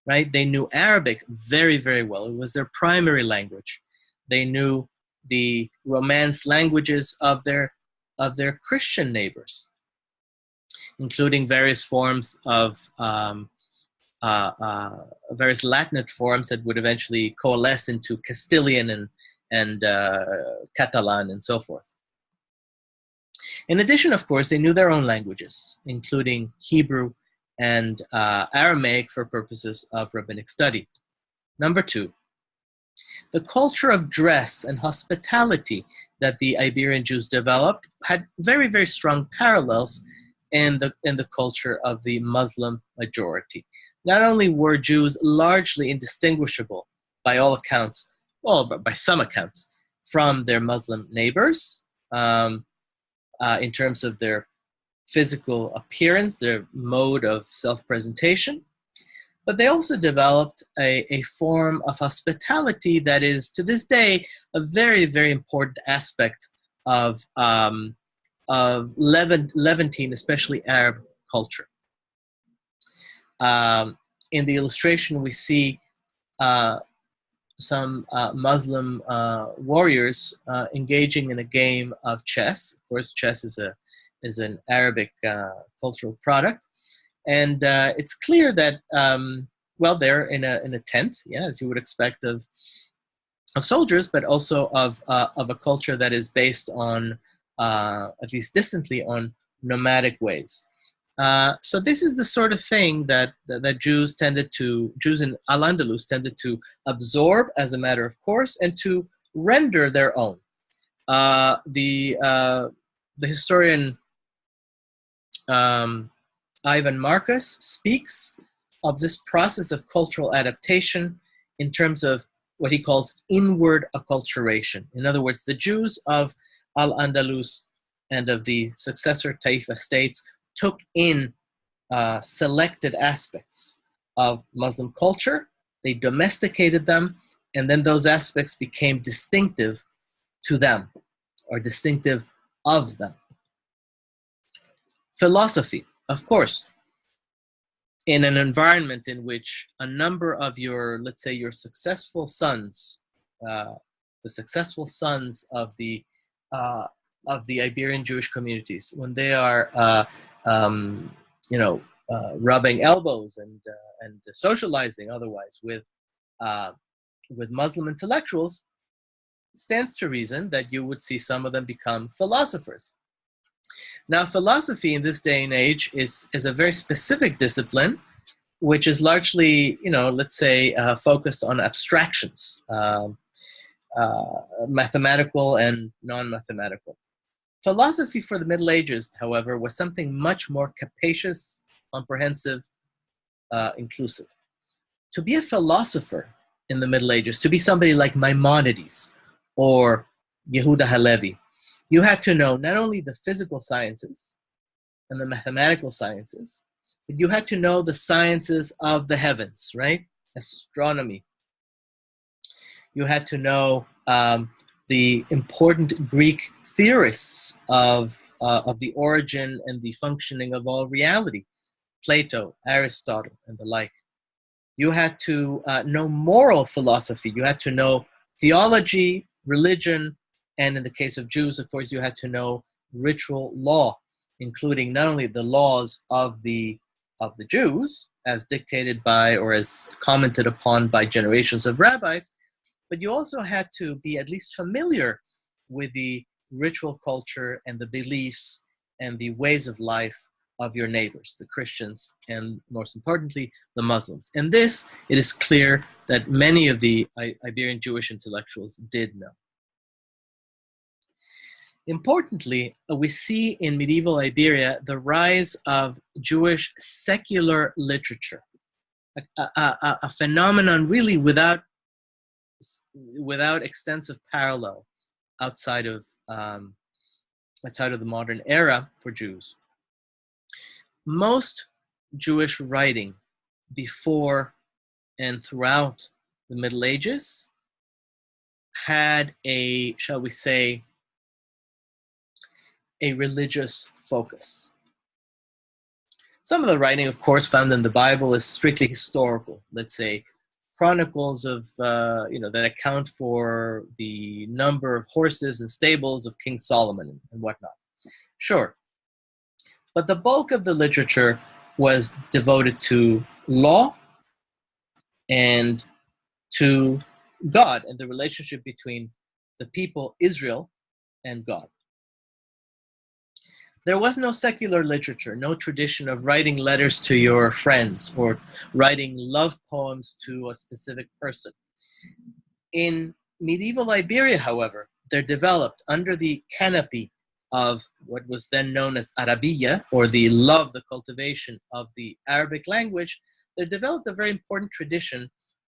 right? They knew Arabic very, very well. It was their primary language. They knew the Romance languages of their Christian neighbors, including various forms of various Latinate forms that would eventually coalesce into Castilian and Catalan and so forth. In addition, of course, they knew their own languages, including Hebrew and Aramaic for purposes of rabbinic study. Number 2, the culture of dress and hospitality that the Iberian Jews developed had very, very strong parallels in the culture of the Muslim majority. Not only were Jews largely indistinguishable by all accounts, well, by some accounts, from their Muslim neighbors in terms of their physical appearance, their mode of self-presentation, but they also developed a form of hospitality that is, to this day, a very, very important aspect of Levantine, especially Arab culture. In the illustration, we see some Muslim warriors engaging in a game of chess. Of course, chess is an Arabic cultural product. And it's clear that, well, they're in a tent, yeah, as you would expect of soldiers, but also of a culture that is based on, at least distantly, on nomadic ways. So this is the sort of thing that Jews in Al-Andalus tended to absorb as a matter of course and to render their own. The historian Ivan Marcus speaks of this process of cultural adaptation in terms of what he calls inward acculturation. In other words, the Jews of Al-Andalus and of the successor Taifa states took in selected aspects of Muslim culture, they domesticated them, and then those aspects became distinctive to them, or distinctive of them. Philosophy, of course, in an environment in which a number of your, let's say, your successful sons the successful sons of the Iberian Jewish communities, when they are, rubbing elbows and socializing otherwise with Muslim intellectuals, stands to reason that you would see some of them become philosophers. Now, philosophy in this day and age is a very specific discipline, which is largely, let's say, focused on abstractions, mathematical and non-mathematical. Philosophy for the Middle Ages, however, was something much more capacious, comprehensive, inclusive. To be a philosopher in the Middle Ages, to be somebody like Maimonides or Yehuda Halevi, you had to know not only the physical sciences and the mathematical sciences, but you had to know the sciences of the heavens, right? Astronomy. You had to know the important Greek theorists of the origin and the functioning of all reality, Plato, Aristotle, and the like. You had to know moral philosophy. You had to know theology, religion, and in the case of Jews, of course, you had to know ritual law, including not only the laws of the Jews, as dictated by or as commented upon by generations of rabbis, but you also had to be at least familiar with the ritual culture and the beliefs and the ways of life of your neighbors, the Christians, and most importantly, the Muslims. And this, it is clear that many of the Iberian Jewish intellectuals did know. Importantly, we see in medieval Iberia the rise of Jewish secular literature, a phenomenon really without extensive parallel outside of the modern era for Jews. Most Jewish writing before and throughout the Middle Ages had a, shall we say, a religious focus. Some of the writing, of course, found in the Bible is strictly historical. Let's say chronicles of, that account for the number of horses and stables of King Solomon and whatnot. Sure. But the bulk of the literature was devoted to law and to God and the relationship between the people, Israel, and God. There was no secular literature, no tradition of writing letters to your friends or writing love poems to a specific person. In medieval Iberia, however, there developed under the canopy of what was then known as Arabiya, or the love, the cultivation of the Arabic language, there developed a very important tradition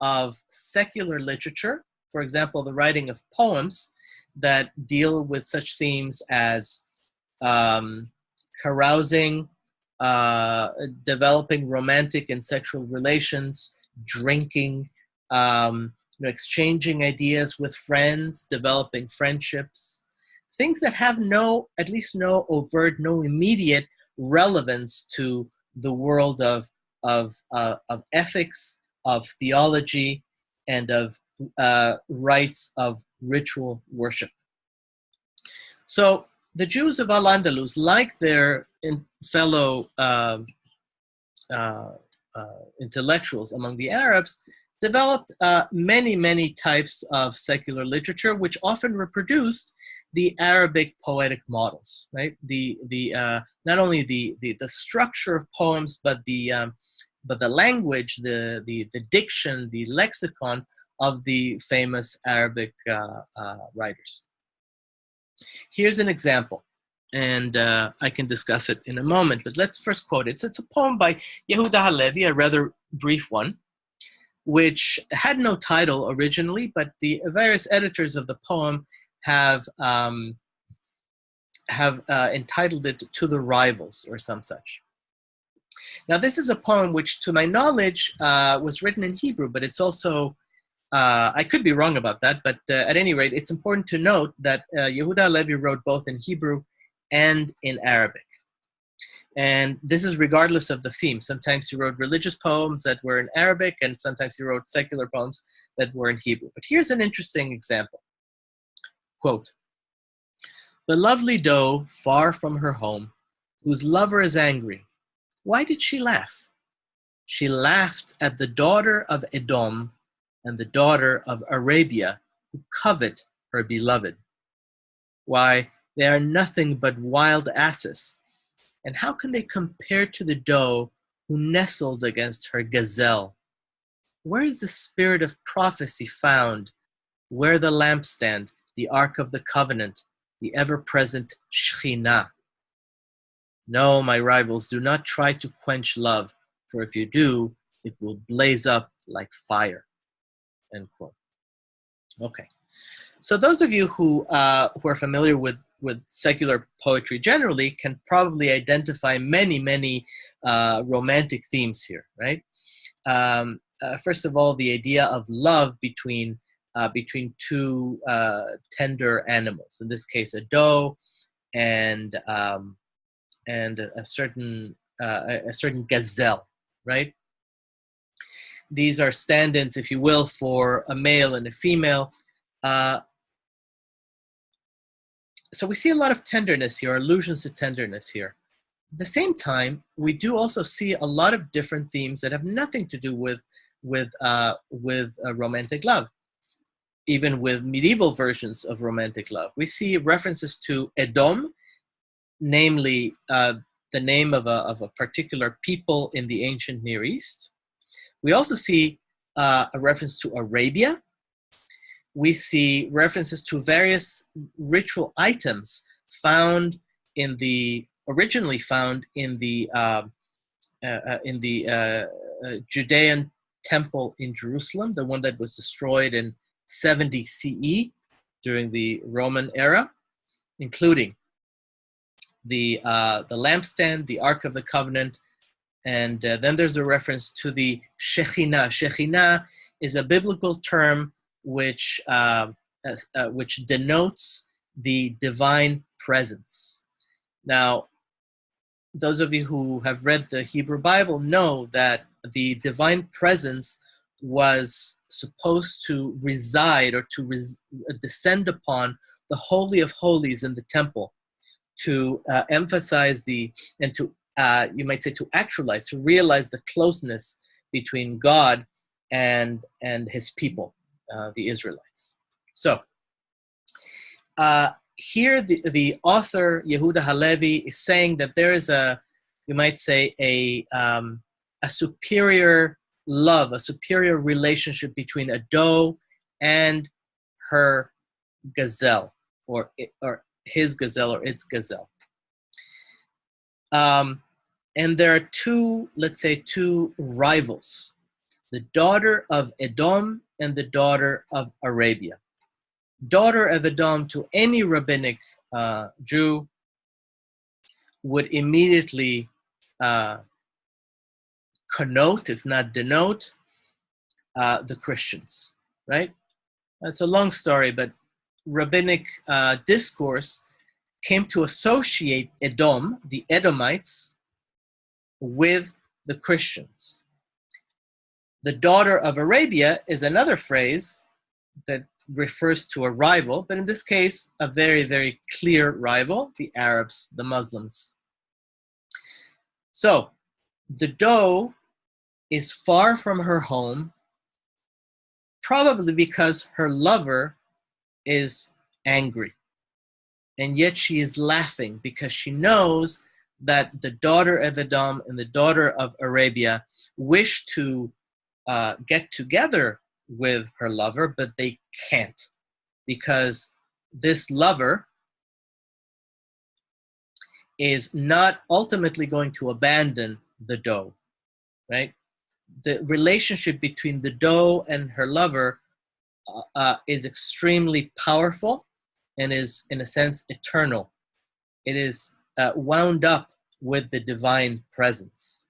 of secular literature. For example, the writing of poems that deal with such themes as carousing, developing romantic and sexual relations, drinking, exchanging ideas with friends, developing friendships, things that have at least no overt, no immediate relevance to the world of ethics, of theology, and of rites of ritual worship. So the Jews of Al-Andalus, like their fellow intellectuals among the Arabs, developed many types of secular literature, which often reproduced the Arabic poetic models, right? Not only the structure of poems, but the language, the diction, the lexicon of the famous Arabic writers. Here's an example, and I can discuss it in a moment, but let's first quote it. It's a poem by Yehuda Halevi, a rather brief one, which had no title originally, but the various editors of the poem have entitled it "To the Rivals" or some such. Now, this is a poem which, to my knowledge, was written in Hebrew, but it's also, I could be wrong about that, but at any rate, it's important to note that Yehuda Halevi wrote both in Hebrew and in Arabic. And this is regardless of the theme. Sometimes he wrote religious poems that were in Arabic, and sometimes he wrote secular poems that were in Hebrew. But here's an interesting example. Quote, "The lovely doe, far from her home, whose lover is angry, why did she laugh? She laughed at the daughter of Edom and the daughter of Arabia, who covet her beloved. Why, they are nothing but wild asses. And how can they compare to the doe who nestled against her gazelle? Where is the spirit of prophecy found? Where the lampstand, the ark of the covenant, the ever-present Shekinah? No, my rivals, do not try to quench love, for if you do, it will blaze up like fire." End quote. Okay. So those of you who are familiar with secular poetry generally can probably identify many romantic themes here, right? First of all, the idea of love between two tender animals. In this case, a doe and a certain gazelle, right? These are stand-ins, if you will, for a male and a female. So we see a lot of tenderness here, allusions to tenderness here. At the same time, we do also see a lot of different themes that have nothing to do with romantic love, even with medieval versions of romantic love. We see references to Edom, namely the name of a particular people in the ancient Near East. We also see a reference to Arabia. We see references to various ritual items originally found in the Judean temple in Jerusalem, the one that was destroyed in 70 CE during the Roman era, including the lampstand, the Ark of the Covenant, and then there's a reference to the Shekinah. Shekinah is a biblical term which denotes the divine presence. Now, those of you who have read the Hebrew Bible know that the divine presence was supposed to reside or to descend upon the Holy of Holies in the temple to emphasize and to, you might say, to actualize, to realize the closeness between God and his people, the Israelites. So here the author, Yehuda Halevi, is saying that there is you might say, a superior love, a superior relationship between a doe and her gazelle, or his gazelle, or its gazelle. And there are two rivals, the daughter of Edom and the daughter of Arabia. Daughter of Edom, to any rabbinic Jew, would immediately connote, if not denote, the Christians, right? That's a long story, but rabbinic discourse came to associate Edom, the Edomites, with the Christians. The daughter of Arabia is another phrase that refers to a rival, but in this case, a very, very clear rival, the Arabs, the Muslims. So, the doe is far from her home, probably because her lover is angry. And yet she is laughing because she knows that the daughter of Edom and the daughter of Arabia wish to get together with her lover, but they can't, because this lover is not ultimately going to abandon the doe, right? The relationship between the doe and her lover is extremely powerful and is, in a sense, eternal. It is wound up with the divine presence.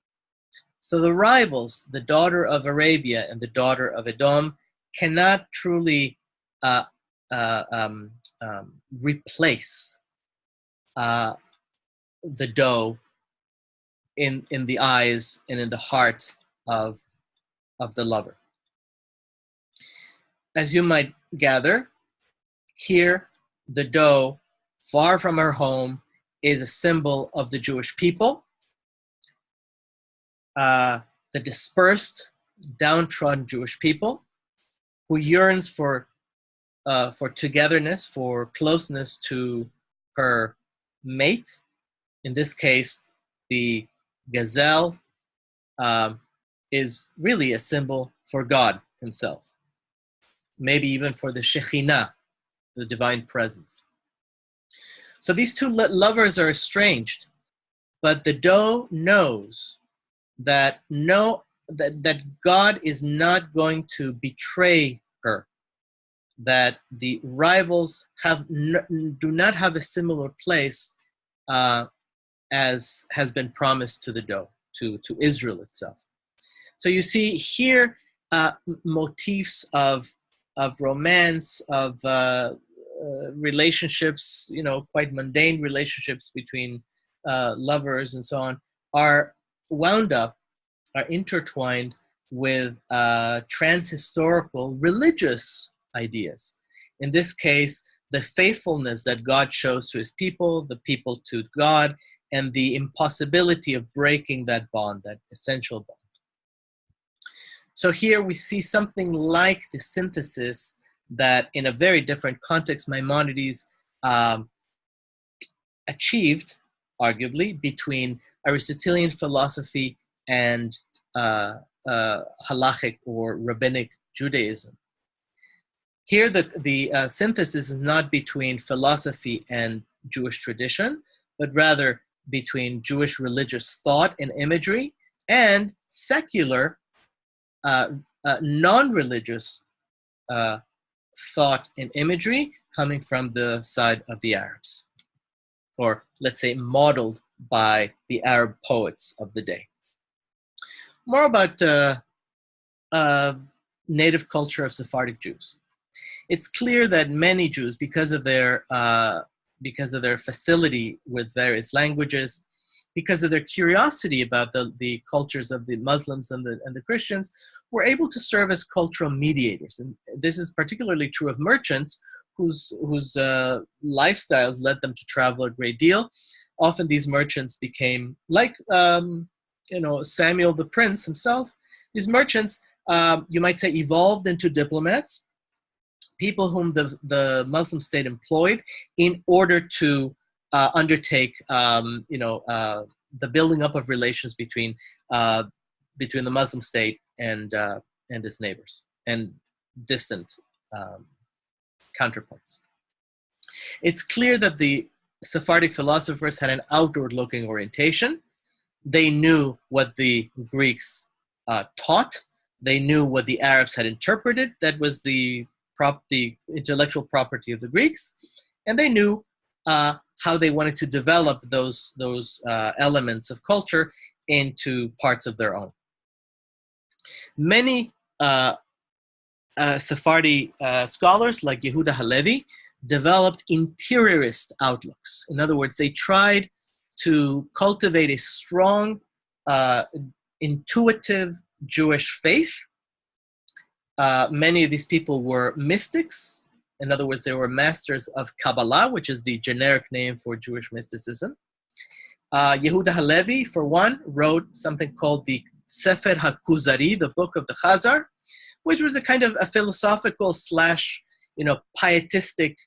So the rivals, the daughter of Arabia and the daughter of Edom, cannot truly replace the doe in the eyes and in the heart of the lover. As you might gather, here the doe, far from her home, is a symbol of the Jewish people, the dispersed, downtrodden Jewish people who yearns for togetherness, for closeness to her mate. In this case, the gazelle is really a symbol for God himself, maybe even for the Shekinah, the divine presence. So these two lovers are estranged, but the doe knows that that God is not going to betray her, that the rivals do not have a similar place as has been promised to the doe, to Israel itself. So you see here motifs of romance, of relationships, quite mundane relationships between lovers and so on, are wound up, are intertwined with transhistorical religious ideas. In this case, the faithfulness that God shows to his people, the people to God, and the impossibility of breaking that bond, that essential bond. So here we see something like the synthesis that, in a very different context, Maimonides achieved, arguably, between Aristotelian philosophy and halachic or rabbinic Judaism. Here, the synthesis is not between philosophy and Jewish tradition, but rather between Jewish religious thought and imagery and secular, non-religious thought and imagery coming from the side of the Arabs, or let's say modeled by the Arab poets of the day. More about native culture of Sephardic Jews. It's clear that many Jews, because of their facility with various languages, because of their curiosity about the cultures of the Muslims and the Christians, were able to serve as cultural mediators. And this is particularly true of merchants whose lifestyles led them to travel a great deal. Often these merchants became, like Samuel the Prince himself, these merchants, you might say, evolved into diplomats, people whom the Muslim state employed in order to undertake, the building up of relations between the Muslim state and its neighbors and distant counterparts. It's clear that the Sephardic philosophers had an outward-looking orientation. They knew what the Greeks taught. They knew what the Arabs had interpreted. That was the intellectual property of the Greeks, and they knew how they wanted to develop those elements of culture into parts of their own. Many Sephardi scholars, like Yehuda Halevi, developed interiorist outlooks. In other words, they tried to cultivate a strong, intuitive Jewish faith. Many of these people were mystics. In other words, they were masters of Kabbalah, which is the generic name for Jewish mysticism. Yehuda Halevi, for one, wrote something called the Sefer HaKuzari, the book of the Hazhar, which was a kind of a philosophical / pietistic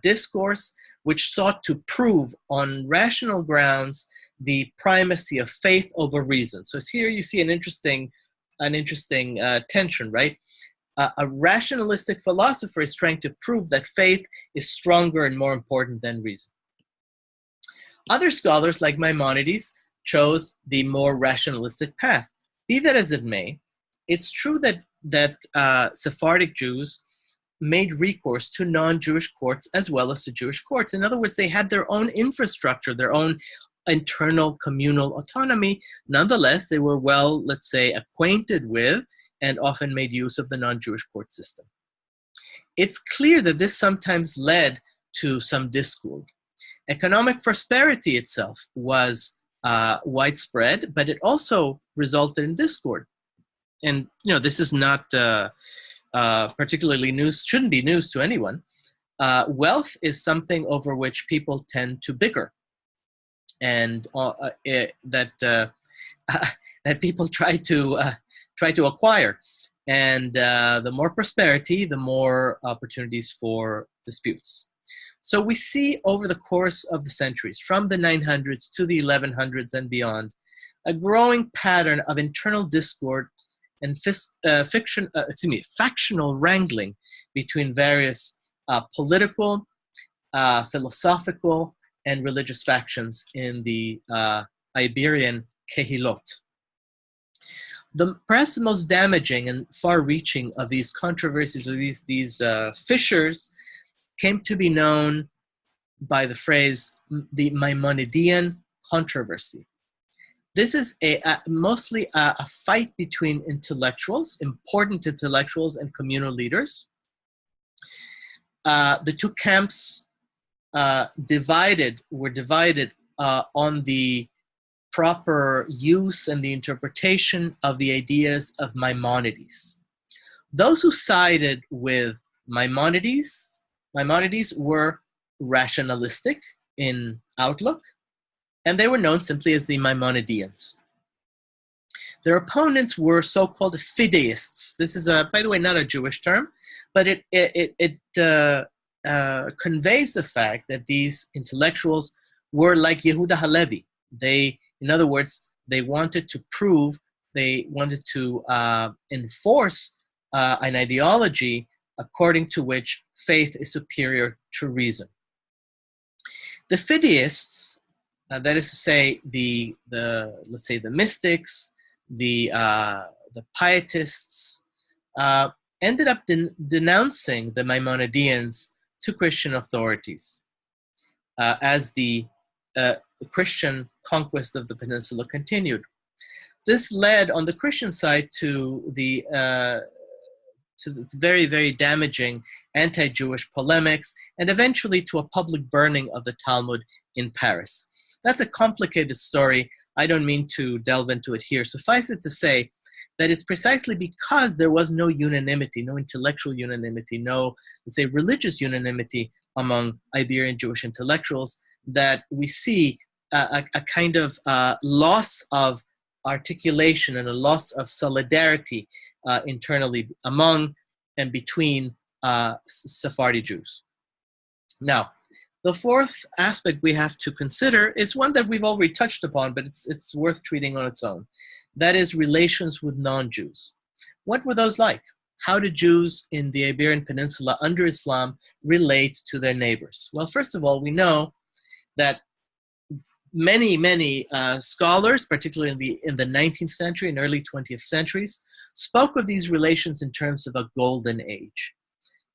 discourse, which sought to prove on rational grounds the primacy of faith over reason. So here you see an interesting tension, right? A rationalistic philosopher is trying to prove that faith is stronger and more important than reason. Other scholars, like Maimonides, chose the more rationalistic path. Be that as it may, it's true that Sephardic Jews made recourse to non-Jewish courts as well as to Jewish courts. In other words, they had their own infrastructure, their own internal communal autonomy. Nonetheless, they were well, let's say, acquainted with and often made use of the non-Jewish court system. It's clear that this sometimes led to some discord. Economic prosperity itself was widespread, but it also resulted in discord. And this is not particularly news, shouldn't be news to anyone. wealth is something over which people tend to bicker, and that people try to acquire. And the more prosperity, the more opportunities for disputes. So we see over the course of the centuries, from the 900s to the 1100s and beyond, a growing pattern of internal discord and factional wrangling between various political, philosophical, and religious factions in the Iberian Kehilot. Perhaps the most damaging and far-reaching of these controversies, or these fissures, came to be known by the phrase the Maimonidean Controversy. This is mostly a fight between intellectuals, important intellectuals and communal leaders. The two camps were divided on the proper use and the interpretation of the ideas of Maimonides. Those who sided with Maimonides were rationalistic in outlook, and they were known simply as the Maimonideans. Their opponents were so-called fideists. This is, by the way, not a Jewish term, but it conveys the fact that these intellectuals were like Yehuda Halevi. In other words, they wanted to enforce an ideology according to which faith is superior to reason. The fideists, that is to say, let's say the mystics, the pietists, ended up denouncing the Maimonideans to Christian authorities as the Christian conquest of the peninsula continued. This led, on the Christian side, to the very, very damaging anti-Jewish polemics, and eventually to a public burning of the Talmud in Paris. That's a complicated story. I don't mean to delve into it here. Suffice it to say that it's precisely because there was no unanimity, no intellectual unanimity, no, let's say, religious unanimity among Iberian Jewish intellectuals, that we see a kind of loss of articulation and a loss of solidarity internally among and between Sephardi Jews. Now, the fourth aspect we have to consider is one that we've already touched upon, but it's worth treating on its own. That is relations with non-Jews. What were those like? How did Jews in the Iberian Peninsula under Islam relate to their neighbors? Well, first of all, we know that many scholars, particularly in the 19th century and early 20th centuries, spoke of these relations in terms of a golden age.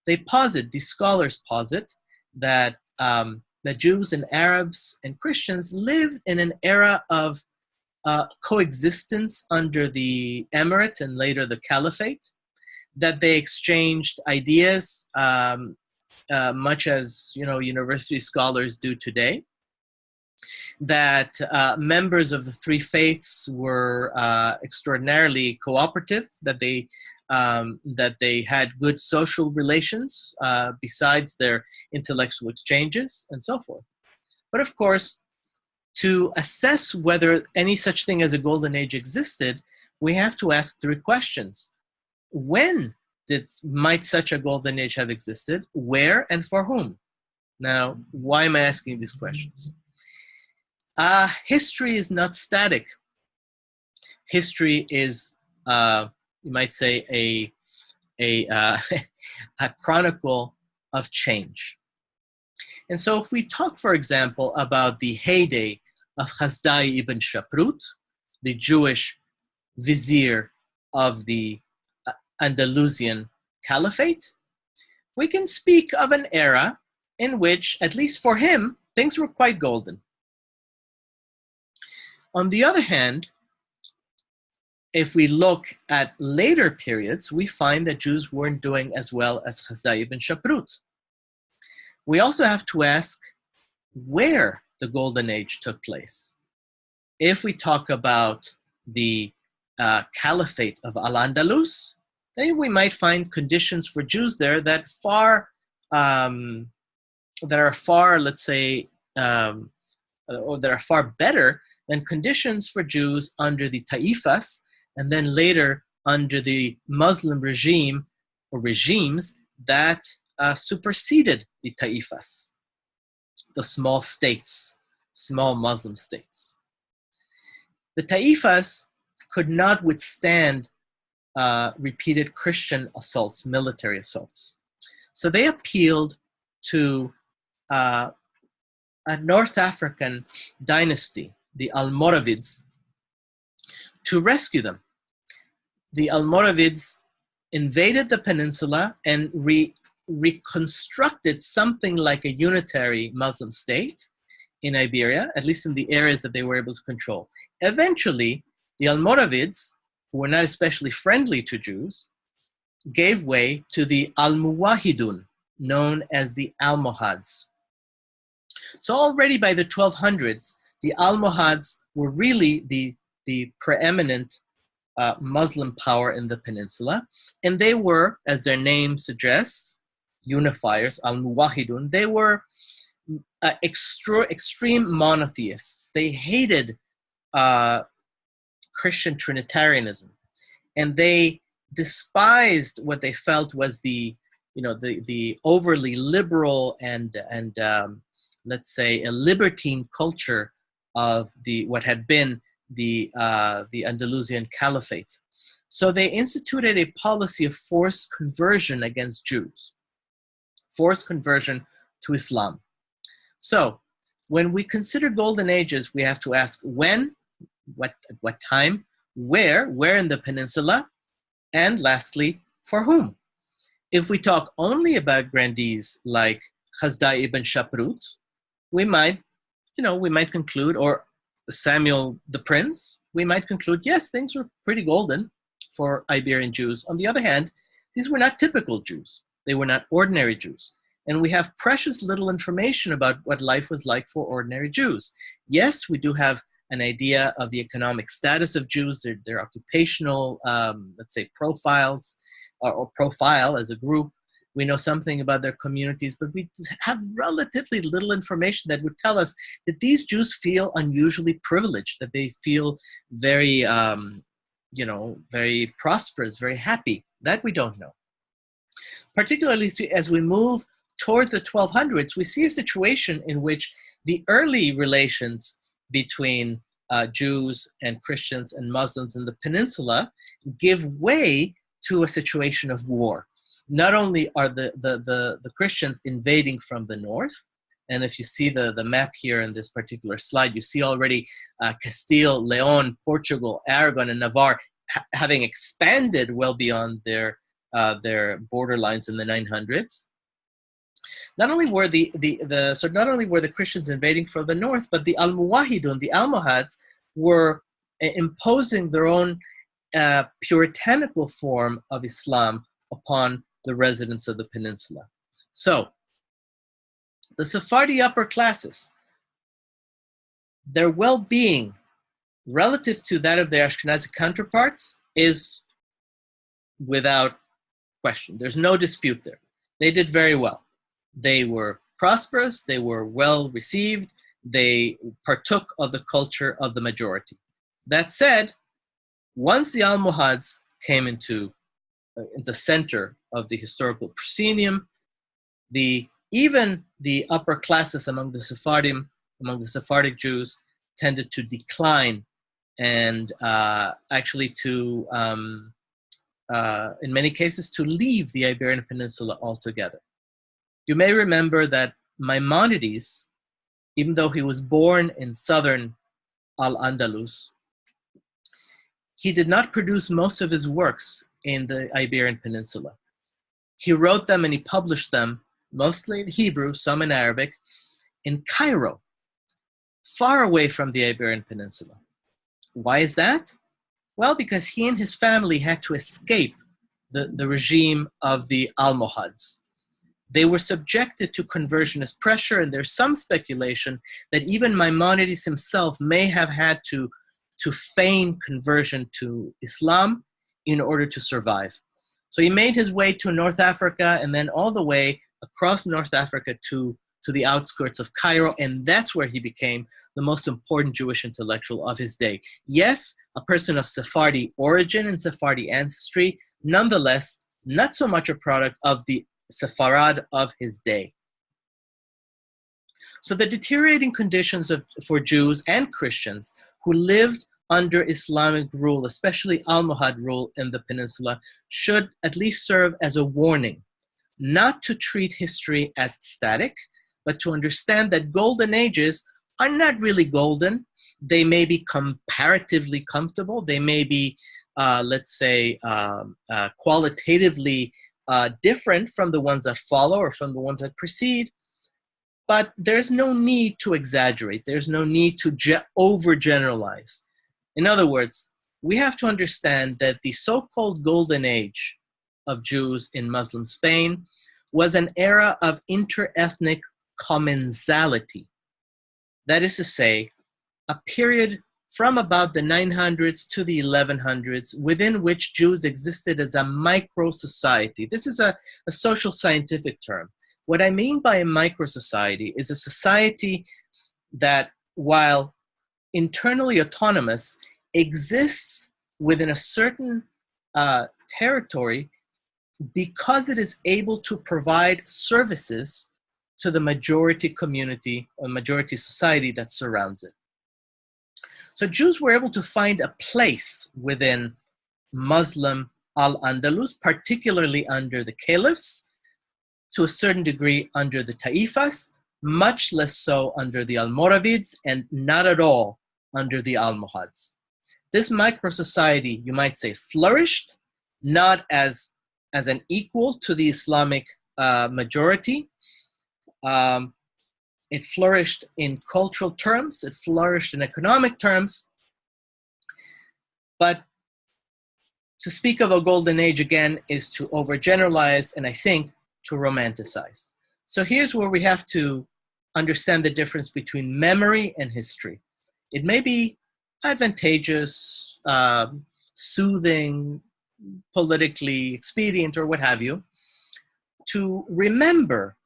These scholars posit that the Jews and Arabs and Christians lived in an era of coexistence under the Emirate and later the Caliphate, that they exchanged ideas much as university scholars do today, that members of the three faiths were extraordinarily cooperative, that they had good social relations besides their intellectual exchanges, and so forth. But of course, to assess whether any such thing as a golden age existed, we have to ask three questions. When might such a golden age have existed? Where and for whom? Now, why am I asking these questions? History is not static. History is, you might say, a chronicle of change. And so if we talk, for example, about the heyday of Hazhar ibn Shaprut, the Jewish vizier of the Andalusian Caliphate, we can speak of an era in which, at least for him, things were quite golden. On the other hand, if we look at later periods, we find that Jews weren't doing as well as Hazhar ibn Shaprut. We also have to ask where the golden age took place. If we talk about the Caliphate of Al-Andalus, then we might find conditions for Jews there that far um, that are far, let's say, or that are far better than conditions for Jews under the Taifas, and then later under the Muslim regime or regimes that superseded the Taifas, the small states, small Muslim states. The Taifas could not withstand repeated Christian assaults, military assaults. So they appealed to a North African dynasty, the Almoravids, to rescue them. The Almoravids invaded the peninsula and reconstructed something like a unitary Muslim state in Iberia, at least in the areas that they were able to control. Eventually, the Almoravids, who were not especially friendly to Jews, gave way to the Almuwahidun, known as the Almohads. So already by the 1200s, the Almohads were really the preeminent Muslim power in the peninsula. And they were, as their name suggests, unifiers, Al-Muwahidun. They were extreme monotheists. They hated Christian Trinitarianism. And they despised what they felt was the overly liberal and let's say a libertine culture of what had been the Andalusian Caliphate. So they instituted a policy of forced conversion against Jews, forced conversion to Islam. So when we consider golden ages, we have to ask when, at what time, where in the peninsula, and lastly, for whom. If we talk only about grandees like Khazda ibn Shaprut, we might conclude, or Samuel the Prince, we might conclude, yes, things were pretty golden for Iberian Jews. On the other hand, these were not typical Jews. They were not ordinary Jews. And we have precious little information about what life was like for ordinary Jews. Yes, we do have an idea of the economic status of Jews, their occupational, let's say, profiles, or profile as a group. We know something about their communities, but we have relatively little information that would tell us that these Jews feel unusually privileged, that they feel very, very prosperous, very happy. That we don't know. Particularly as we move toward the 1200s, we see a situation in which the early relations between Jews and Christians and Muslims in the peninsula give way to a situation of war. Not only are the Christians invading from the north, and if you see the map here in this particular slide, you see already Castile, Leon, Portugal, Aragon, and Navarre having expanded well beyond their borderlines in the 900s. Not only were not only were the Christians invading from the north, but the Almuwahidun, the Almohads, were imposing their own puritanical form of Islam upon the residents of the peninsula. So, the Sephardi upper classes, their well-being relative to that of their Ashkenazi counterparts is without question. There's no dispute there. They did very well. They were prosperous, they were well received, they partook of the culture of the majority. That said, once the Almohads came into the center of the historical proscenium, even the upper classes among the Sephardim, among the Sephardic Jews, tended to decline and actually to, in many cases, to leave the Iberian Peninsula altogether. You may remember that Maimonides, even though he was born in southern Al-Andalus, he did not produce most of his works in the Iberian Peninsula. He wrote them and he published them, mostly in Hebrew, some in Arabic, in Cairo, far away from the Iberian Peninsula. Why is that? Well, because he and his family had to escape the regime of the Almohads. They were subjected to conversionist pressure, and there's some speculation that even Maimonides himself may have had to feign conversion to Islam in order to survive. So he made his way to North Africa and then all the way across North Africa to the outskirts of Cairo, and that's where he became the most important Jewish intellectual of his day. Yes, a person of Sephardi origin and Sephardi ancestry, nonetheless, not so much a product of the Sepharad of his day. So the deteriorating conditions for Jews and Christians who lived under Islamic rule, especially Almohad rule in the peninsula, should at least serve as a warning, not to treat history as static, but to understand that golden ages are not really golden. They may be comparatively comfortable. They may be, let's say, qualitatively different from the ones that follow or from the ones that precede. But there's no need to exaggerate. There's no need to overgeneralize. In other words, we have to understand that the so-called golden age of Jews in Muslim Spain was an era of inter-ethnic commensality. That is to say, a period from about the 900s to the 1100s within which Jews existed as a micro-society. This is a social scientific term. What I mean by a micro-society is a society that, while internally autonomous, exists within a certain territory because it is able to provide services to the majority community or majority society that surrounds it. So Jews were able to find a place within Muslim Al-Andalus, particularly under the caliphs, to a certain degree under the Taifas, much less so under the Almoravids, and not at all under the Almohads. This micro-society, you might say, flourished, not as an equal to the Islamic majority. It flourished in cultural terms, it flourished in economic terms, but to speak of a golden age again is to overgeneralize and I think to romanticize. So here's where we have to understand the difference between memory and history. It may be advantageous, soothing, politically expedient, or what have you, to remember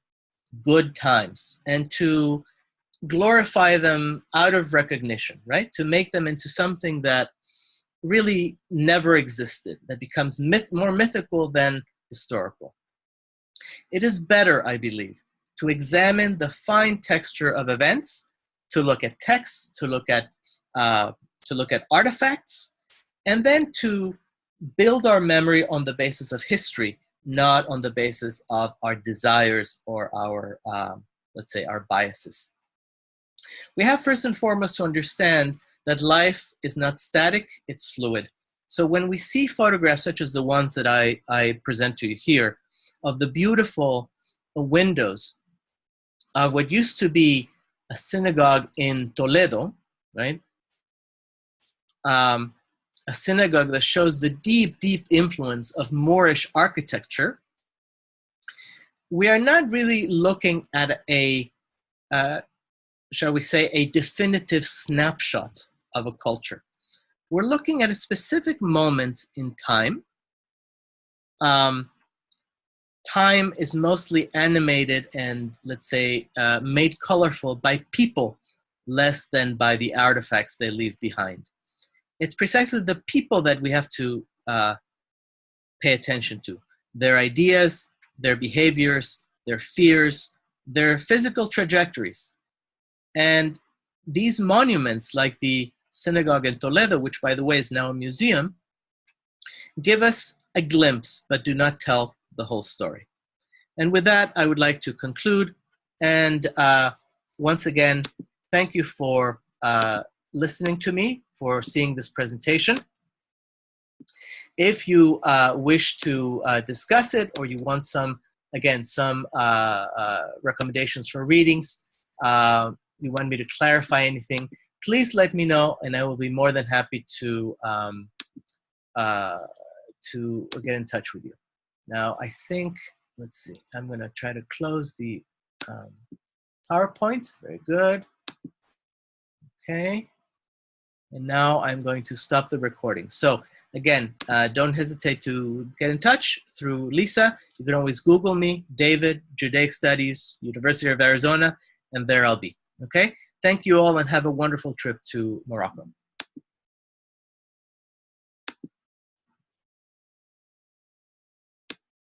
good times and to glorify them out of recognition, right? To make them into something that really never existed, that becomes more mythical than historical. It is better, I believe, to examine the fine texture of events, to look at texts, to look at artifacts, and then to build our memory on the basis of history, not on the basis of our desires or our, let's say, our biases. We have first and foremost to understand that life is not static, it's fluid. So when we see photographs such as the ones that I present to you here, of the beautiful windows of what used to be a synagogue in Toledo, right? A synagogue that shows the deep, deep influence of Moorish architecture, we are not really looking at a, shall we say, a definitive snapshot of a culture. We're looking at a specific moment in time. Time is mostly animated and, let's say, made colorful by people less than by the artifacts they leave behind. It's precisely the people that we have to pay attention to. Their ideas, their behaviors, their fears, their physical trajectories. And these monuments, like the synagogue in Toledo, which by the way is now a museum, give us a glimpse, but do not tell the whole story. And with that, I would like to conclude. And once again, thank you for listening to me, for seeing this presentation. If you wish to discuss it, or you want some recommendations for readings, you want me to clarify anything, please let me know, and I will be more than happy to get in touch with you. Now, I think, let's see, I'm going to try to close the PowerPoint. Very good. Okay. And now I'm going to stop the recording. So Again, don't hesitate to get in touch through Lisa. You can always Google me, David, Judaic Studies, University of Arizona, and there I'll be. Okay? Thank you all and have a wonderful trip to Morocco.